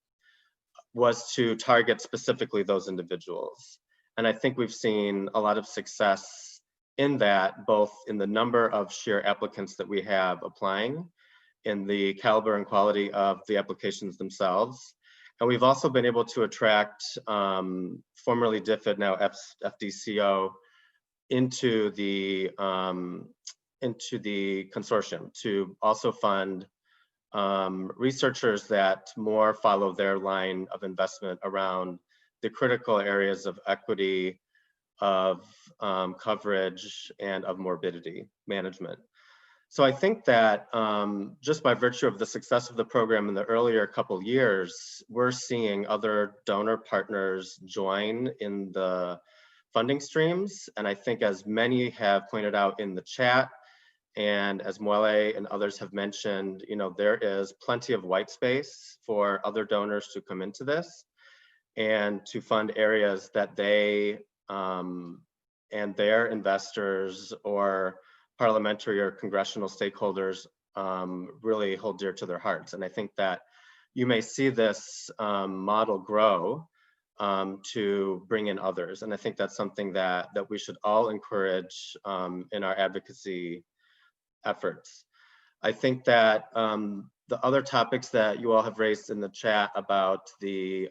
was to target specifically those individuals. And I think we've seen a lot of success in that, both in the number of sheer applicants that we have applying, in the caliber and quality of the applications themselves. And we've also been able to attract formerly DFID, now FDCO, into the consortium to also fund researchers that more follow their line of investment around the critical areas of equity, of coverage, and of morbidity management. So I think that just by virtue of the success of the program in the earlier couple years, we're seeing other donor partners join in the funding streams. And I think, as many have pointed out in the chat, and as Mwele and others have mentioned, there is plenty of white space for other donors to come into this and to fund areas that they and their investors or parliamentary or congressional stakeholders really hold dear to their hearts. And I think that you may see this model grow to bring in others. And I think that's something that we should all encourage in our advocacy efforts. I think that the other topics that you all have raised in the chat about the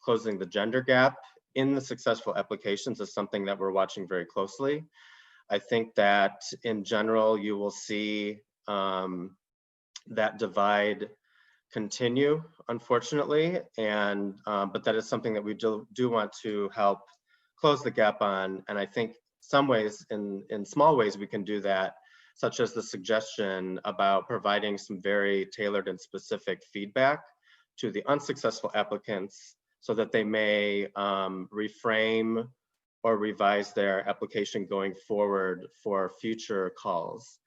closing the gender gap in the successful applications is something that we're watching very closely. I think that in general, you will see that divide continue, unfortunately, and but that is something that we do want to help close the gap on. And I think some ways, in small ways, we can do that, such as the suggestion about providing some very tailored and specific feedback to the unsuccessful applicants so that they may reframe or revise their application going forward for future calls.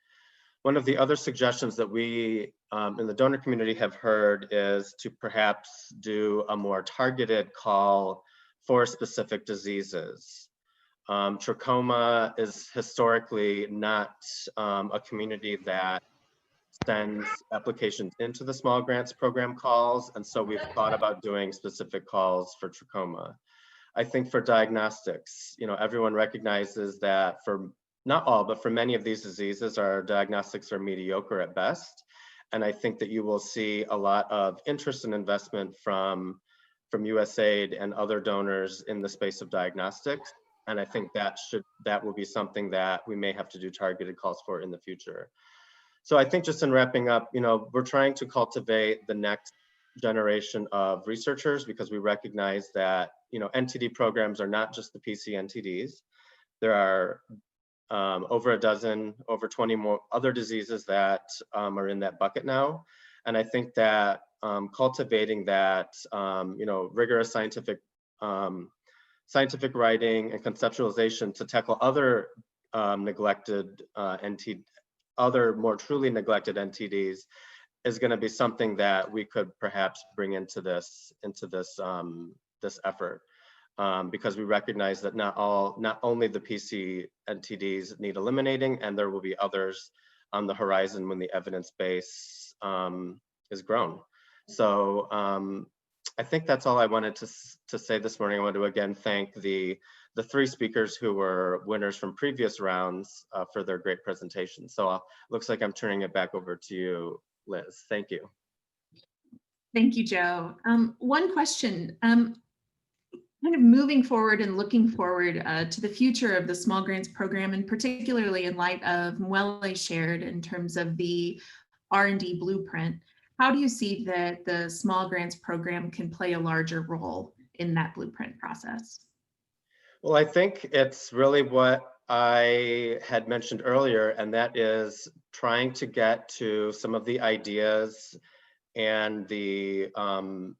One of the other suggestions that we in the donor community have heard is to perhaps do a more targeted call for specific diseases. Trachoma is historically not a community that sends applications into the small grants program calls. And so we've thought about doing specific calls for trachoma. I think for diagnostics, everyone recognizes that for not all, but for many of these diseases, our diagnostics are mediocre at best. And I think that you will see a lot of interest and investment from USAID and other donors in the space of diagnostics. And I think that will be something that we may have to do targeted calls for in the future. So I think just in wrapping up, we're trying to cultivate the next generation of researchers because we recognize that, NTD programs are not just the PC NTDs. There are over a dozen, over 20 more other diseases that are in that bucket now. And I think that cultivating that, rigorous scientific writing and conceptualization to tackle other neglected other more truly neglected NTDs is going to be something that we could perhaps bring into this effort, because we recognize that not only the PC NTDs need eliminating, and there will be others on the horizon when the evidence base is grown. So I think that's all I wanted to say this morning. I want to again thank the three speakers who were winners from previous rounds for their great presentations. So looks like I'm turning it back over to you, Liz. Thank you. Thank you, Joe. One question, kind of moving forward and looking forward to the future of the small grants program, and particularly in light of Mwele shared in terms of the R&D blueprint, how do you see that the small grants program can play a larger role in that blueprint process? Well, I think it's really what I had mentioned earlier, and that is trying to get to some of the ideas and the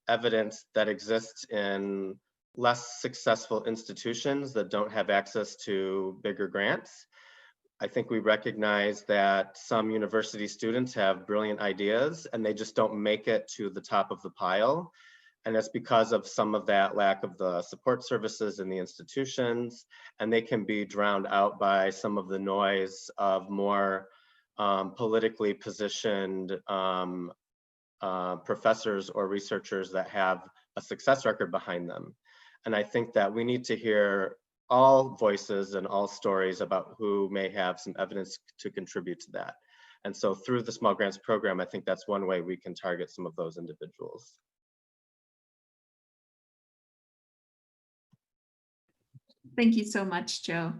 evidence that exists in less successful institutions that don't have access to bigger grants. I think we recognize that some university students have brilliant ideas and they just don't make it to the top of the pile. And it's because of some of that lack of the support services in the institutions, and they can be drowned out by some of the noise of more politically positioned professors or researchers that have a success record behind them. And I think that we need to hear all voices and all stories about who may have some evidence to contribute to that. And so through the small grants program, I think that's one way we can target some of those individuals. Thank you so much, Joe.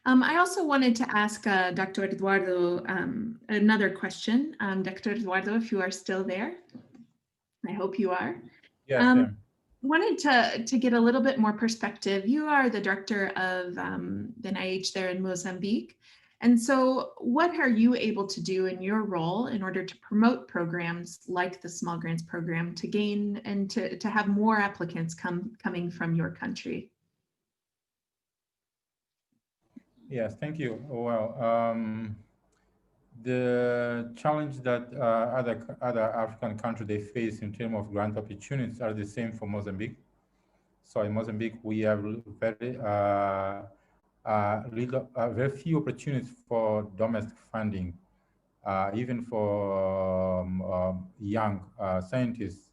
I also wanted to ask Dr. Eduardo another question. Dr. Eduardo, if you are still there, I hope you are. Yes, wanted to get a little bit more perspective. You are the director of the NIH there in Mozambique. And so what are you able to do in your role in order to promote programs like the small grants program to gain and to have more applicants coming from your country? Yes, thank you. Well, the challenge that other African countries they face in terms of grant opportunities are the same for Mozambique. So in Mozambique, we have very few opportunities for domestic funding, even for young scientists.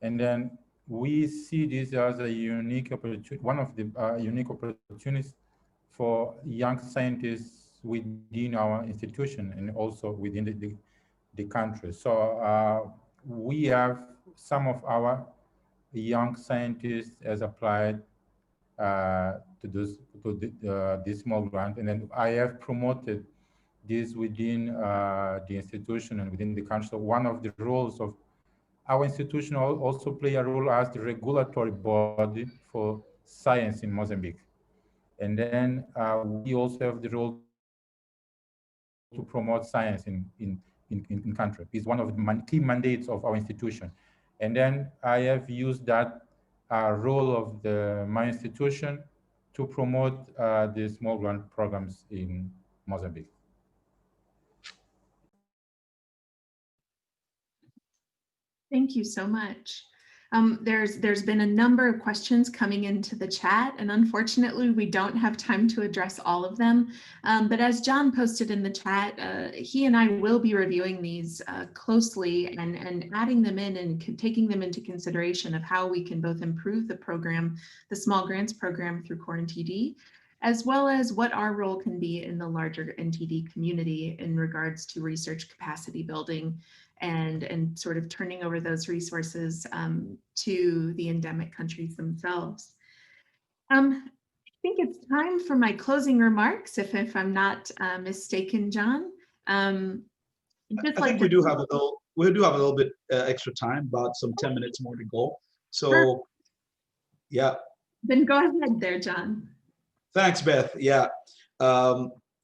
And then we see this as a unique opportunity, one of the unique opportunities for young scientists within our institution and also within the country. So we have some of our young scientists as applied to this small grant, and then I have promoted this within the institution and within the country. So one of the roles of our institution also play a role as the regulatory body for science in Mozambique. And then we also have the role to promote science in country. It's one of the key mandates of our institution. And then I have used that role of my institution to promote the small grant programs in Mozambique. Thank you so much. There's been a number of questions coming into the chat, and unfortunately we don't have time to address all of them. But as John posted in the chat, he and I will be reviewing these closely and adding them in and taking them into consideration of how we can both improve the program, the small grants program through COR-NTD, as well as what our role can be in the larger NTD community in regards to research capacity building and sort of turning over those resources to the endemic countries themselves. I think it's time for my closing remarks, if I'm not mistaken, John. I think we do have a little bit extra time, about some 10 minutes more to go. So, yeah. Then go ahead there, John. Thanks, Beth. Yeah.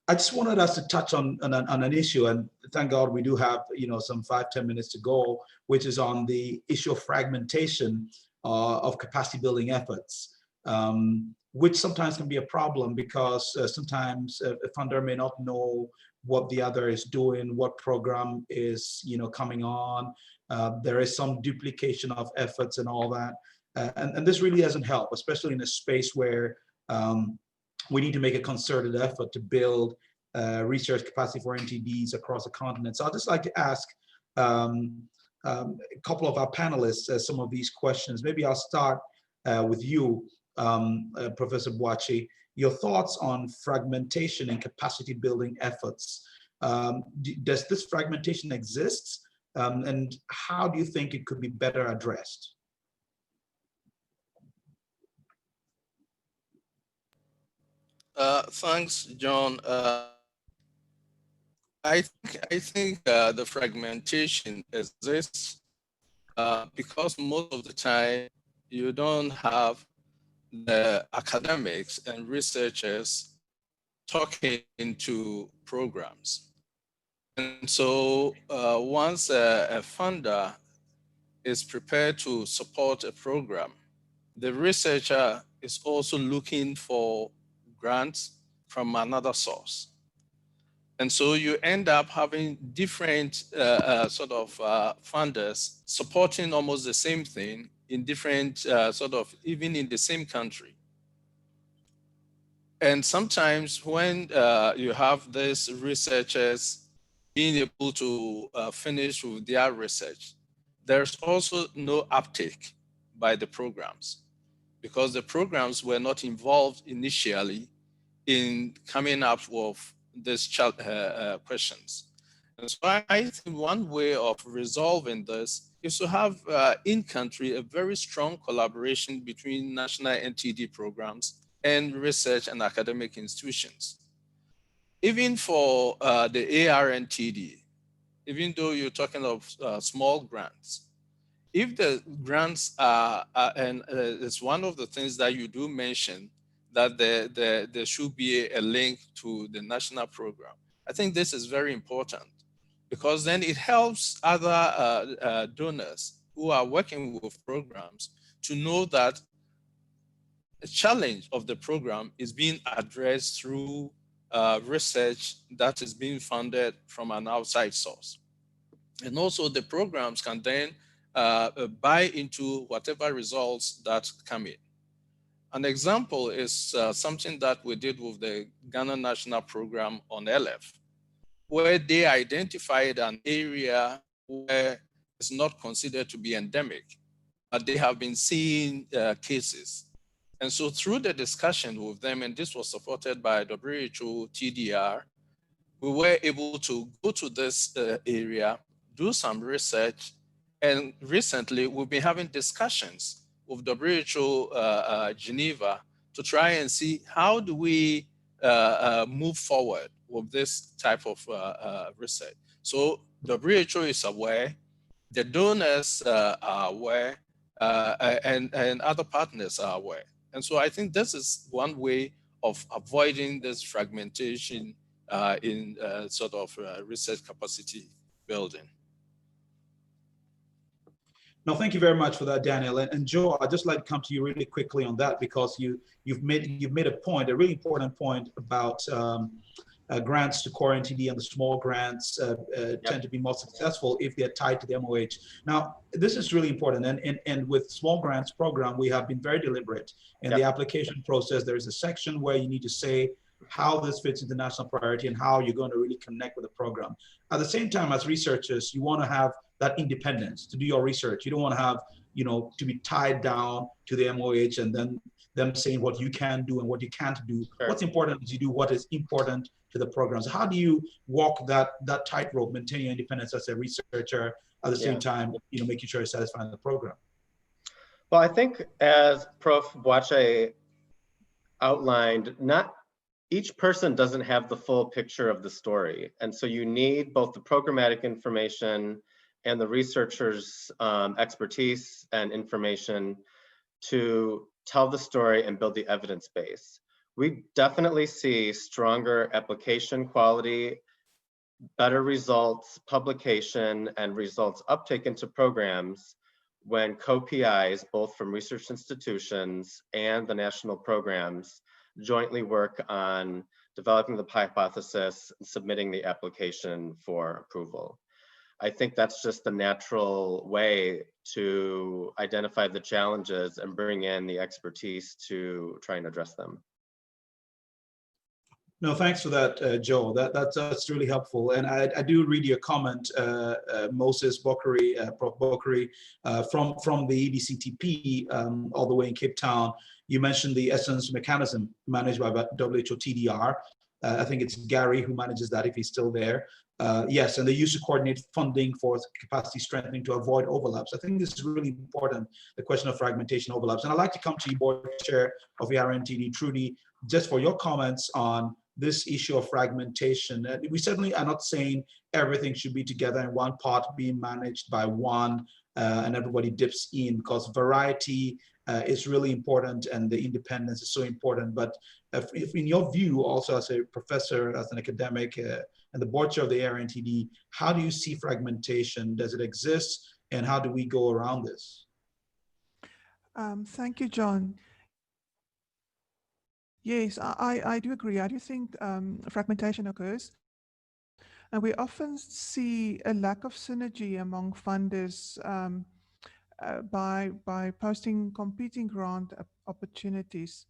I just wanted us to touch on an issue, and thank God we do have, some 5-10 minutes to go, which is on the issue of fragmentation of capacity building efforts, which sometimes can be a problem because sometimes a funder may not know what the other is doing, what program is, coming on. There is some duplication of efforts and all that. And this really doesn't help, especially in a space where we need to make a concerted effort to build research capacity for NTDs across the continent. So I'd just like to ask a couple of our panelists some of these questions. Maybe I'll start with you, Professor Boakye. Your thoughts on fragmentation and capacity building efforts. Does this fragmentation exist? And how do you think it could be better addressed? Thanks, John. I think the fragmentation exists because most of the time you don't have the academics and researchers talking into programs. And so once a funder is prepared to support a program, the researcher is also looking for grants from another source. And so you end up having different sort of funders supporting almost the same thing in different even in the same country. And sometimes when you have these researchers being able to finish with their research, there's also no uptake by the programs because the programs were not involved initially in coming up with these questions. And so I think one way of resolving this is to have in-country a very strong collaboration between national NTD programs and research and academic institutions. Even for the AR-NTD, even though you're talking of small grants, if the grants are, and it's one of the things that you do mention, that there should be a link to the national program. I think this is very important because then it helps other donors who are working with programs to know that the challenge of the program is being addressed through research that is being funded from an outside source. And also the programs can then buy into whatever results that come in. An example is something that we did with the Ghana National Program on LF, where they identified an area where it's not considered to be endemic, but they have been seeing cases. And so through the discussion with them, and this was supported by WHO TDR, we were able to go to this area, do some research, and recently we've been having discussions with WHO Geneva to try and see how do we move forward with this type of research. So WHO is aware, the donors are aware, and other partners are aware. And so I think this is one way of avoiding this fragmentation in research capacity building. No, thank you very much for that, Daniel. And Joe, I'd just like to come to you really quickly on that because you've made a point, a really important point about grants to COR-NTD and the small grants tend to be more successful if they're tied to the MOH. Now, this is really important. And with small grants program, we have been very deliberate in the application process. There is a section where you need to say how this fits into national priority and how you're going to really connect with the program. At the same time, as researchers, you want to have that independence to do your research. You don't want to have, to be tied down to the MOH and then them saying what you can do and what you can't do. Sure. What's important is you do what is important to the programs. How do you walk that tightrope, maintain your independence as a researcher, at the same time, making sure you're satisfying the program? Well, I think as Prof. Boache outlined, not each person doesn't have the full picture of the story. And so you need both the programmatic information and the researcher's expertise and information to tell the story and build the evidence base. We definitely see stronger application quality, better results, publication, and results uptake into programs when co-PIs, both from research institutions and the national programs, jointly work on developing the hypothesis and submitting the application for approval. I think that's just the natural way to identify the challenges and bring in the expertise to try and address them. No, thanks for that, Joe. That's really helpful. And I do read your comment, Moses Bokhari, Prof. Bokhari, from the EDCTP all the way in Cape Town. You mentioned the Essence mechanism managed by WHO TDR. I think it's Gary who manages that if he's still there. Yes, and they used to coordinate funding for capacity strengthening to avoid overlaps. I think this is really important, the question of fragmentation overlaps. And I'd like to come to you, Board Chair of the RNTD, Trudy, just for your comments on this issue of fragmentation. We certainly are not saying everything should be together in one pot being managed by one and everybody dips in, because variety is really important and the independence is so important. But if in your view, also as a professor, as an academic, and the board chair of the RNTD, how do you see fragmentation? Does it exist? And how do we go around this? Thank you, John. Yes, I do agree. I do think fragmentation occurs. And we often see a lack of synergy among funders by posting competing grant opportunities.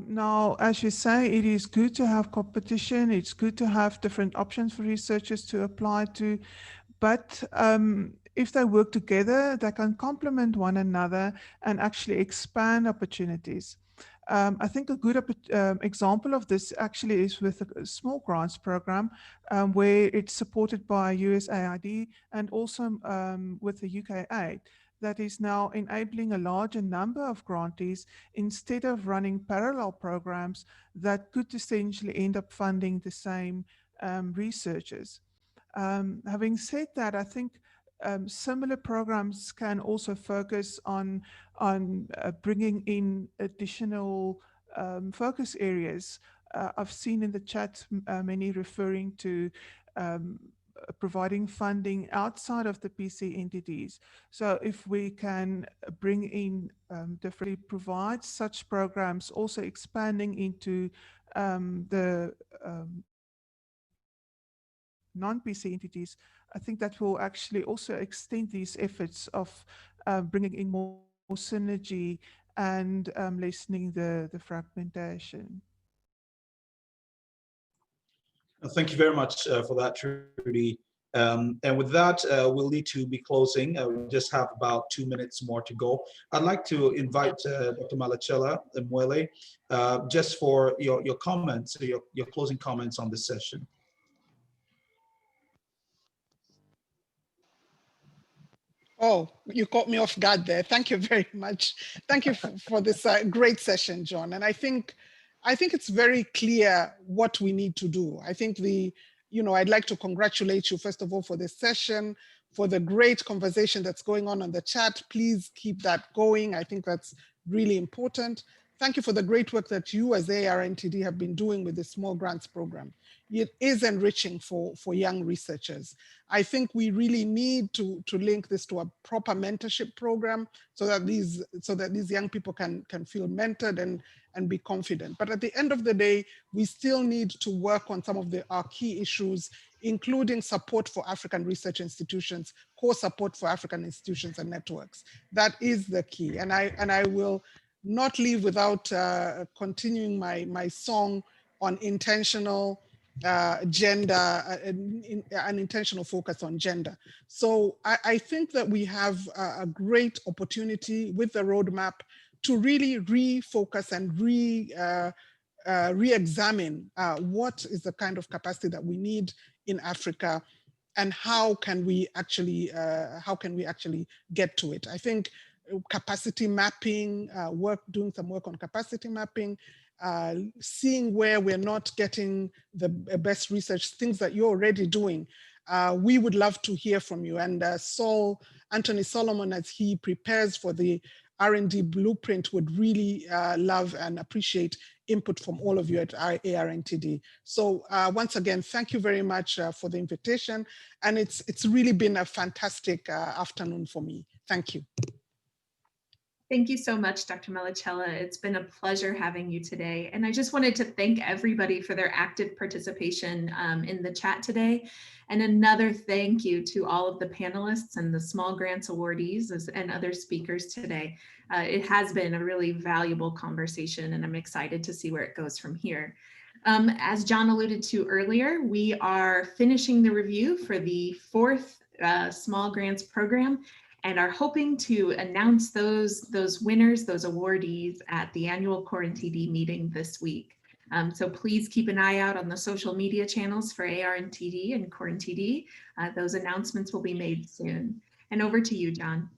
Now, as you say, it is good to have competition. It's good to have different options for researchers to apply to. But if they work together, they can complement one another and actually expand opportunities. I think a good example of this actually is with the small grants program, where it's supported by USAID and also with the UK aid, that is now enabling a larger number of grantees instead of running parallel programs that could essentially end up funding the same researchers. Having said that, I think similar programs can also focus on bringing in additional focus areas. I've seen in the chat many referring to providing funding outside of the PC entities. So if we can bring in differently provide such programs, also expanding into the non-PC entities, I think that will actually also extend these efforts of bringing in more synergy and lessening the fragmentation. Thank you very much for that, Trudy. And with that, we'll need to be closing. We just have about 2 minutes more to go. I'd like to invite Dr. Malachela Mwele just for your comments, your closing comments on this session. Oh, you caught me off guard there. Thank you very much. Thank you for this great session, John. And I think it's very clear what we need to do. I think I'd like to congratulate you, first of all, for this session, for the great conversation that's going on the chat. Please keep that going. I think that's really important. Thank you for the great work that you as ARNTD have been doing with the Small Grants Program. It is enriching for young researchers. I think we really need to link this to a proper mentorship program so that these young people can feel mentored and be confident. But at the end of the day, we still need to work on some of our key issues, including support for African research institutions, core support for African institutions and networks. That is the key. And I will not leave without continuing my song on intentional gender, an intentional focus on gender. So I think that we have a great opportunity with the roadmap to really refocus and re-examine what is the kind of capacity that we need in Africa, and how can we actually get to it. I think capacity mapping, doing some work on capacity mapping, seeing where we're not getting the best research, things that you're already doing. We would love to hear from you. And Anthony Solomon, as he prepares for the R&D blueprint, would really love and appreciate input from all of you at AR-NTD. So once again, thank you very much for the invitation. And it's really been a fantastic afternoon for me. Thank you. Thank you so much, Dr. Malechela. It's been a pleasure having you today. And I just wanted to thank everybody for their active participation in the chat today. And another thank you to all of the panelists and the small grants awardees and other speakers today. It has been a really valuable conversation, and I'm excited to see where it goes from here. As John alluded to earlier, we are finishing the review for the 4th small grants program, and are hoping to announce those winners, those awardees at the annual COR-NTD meeting this week. So please keep an eye out on the social media channels for AR-NTD and COR-NTD. Those announcements will be made soon. And over to you, John.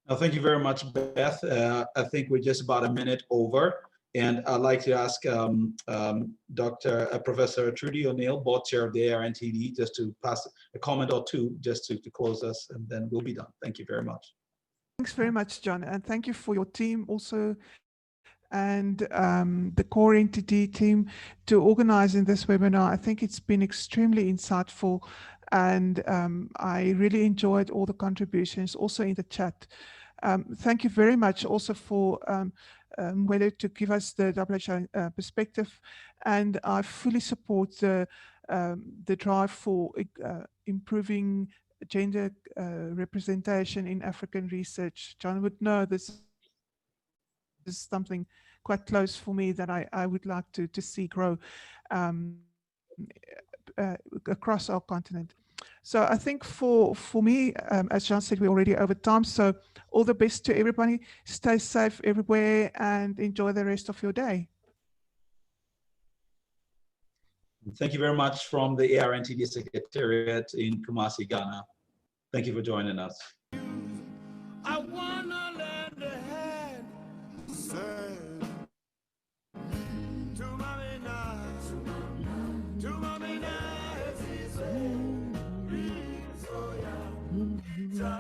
Well, thank you very much, Beth. I think we're just about a minute over. And I'd like to ask Professor Trudy O'Neill, board chair of the AR-NTD, just to pass a comment or two, just to close us, and then we'll be done. Thank you very much. Thanks very much, John. And thank you for your team also, and the COR-NTD team to organizing this webinar. I think it's been extremely insightful, and I really enjoyed all the contributions also in the chat. Thank you very much also for whether to give us the WHO perspective, and I fully support the drive for improving gender representation in African research. John would know this is something quite close for me that I would like to see grow across our continent. So I think for me, as John said, we're already over time. So all the best to everybody. Stay safe everywhere and enjoy the rest of your day. Thank you very much from the AR-NTD Secretariat in Kumasi, Ghana. Thank you for joining us.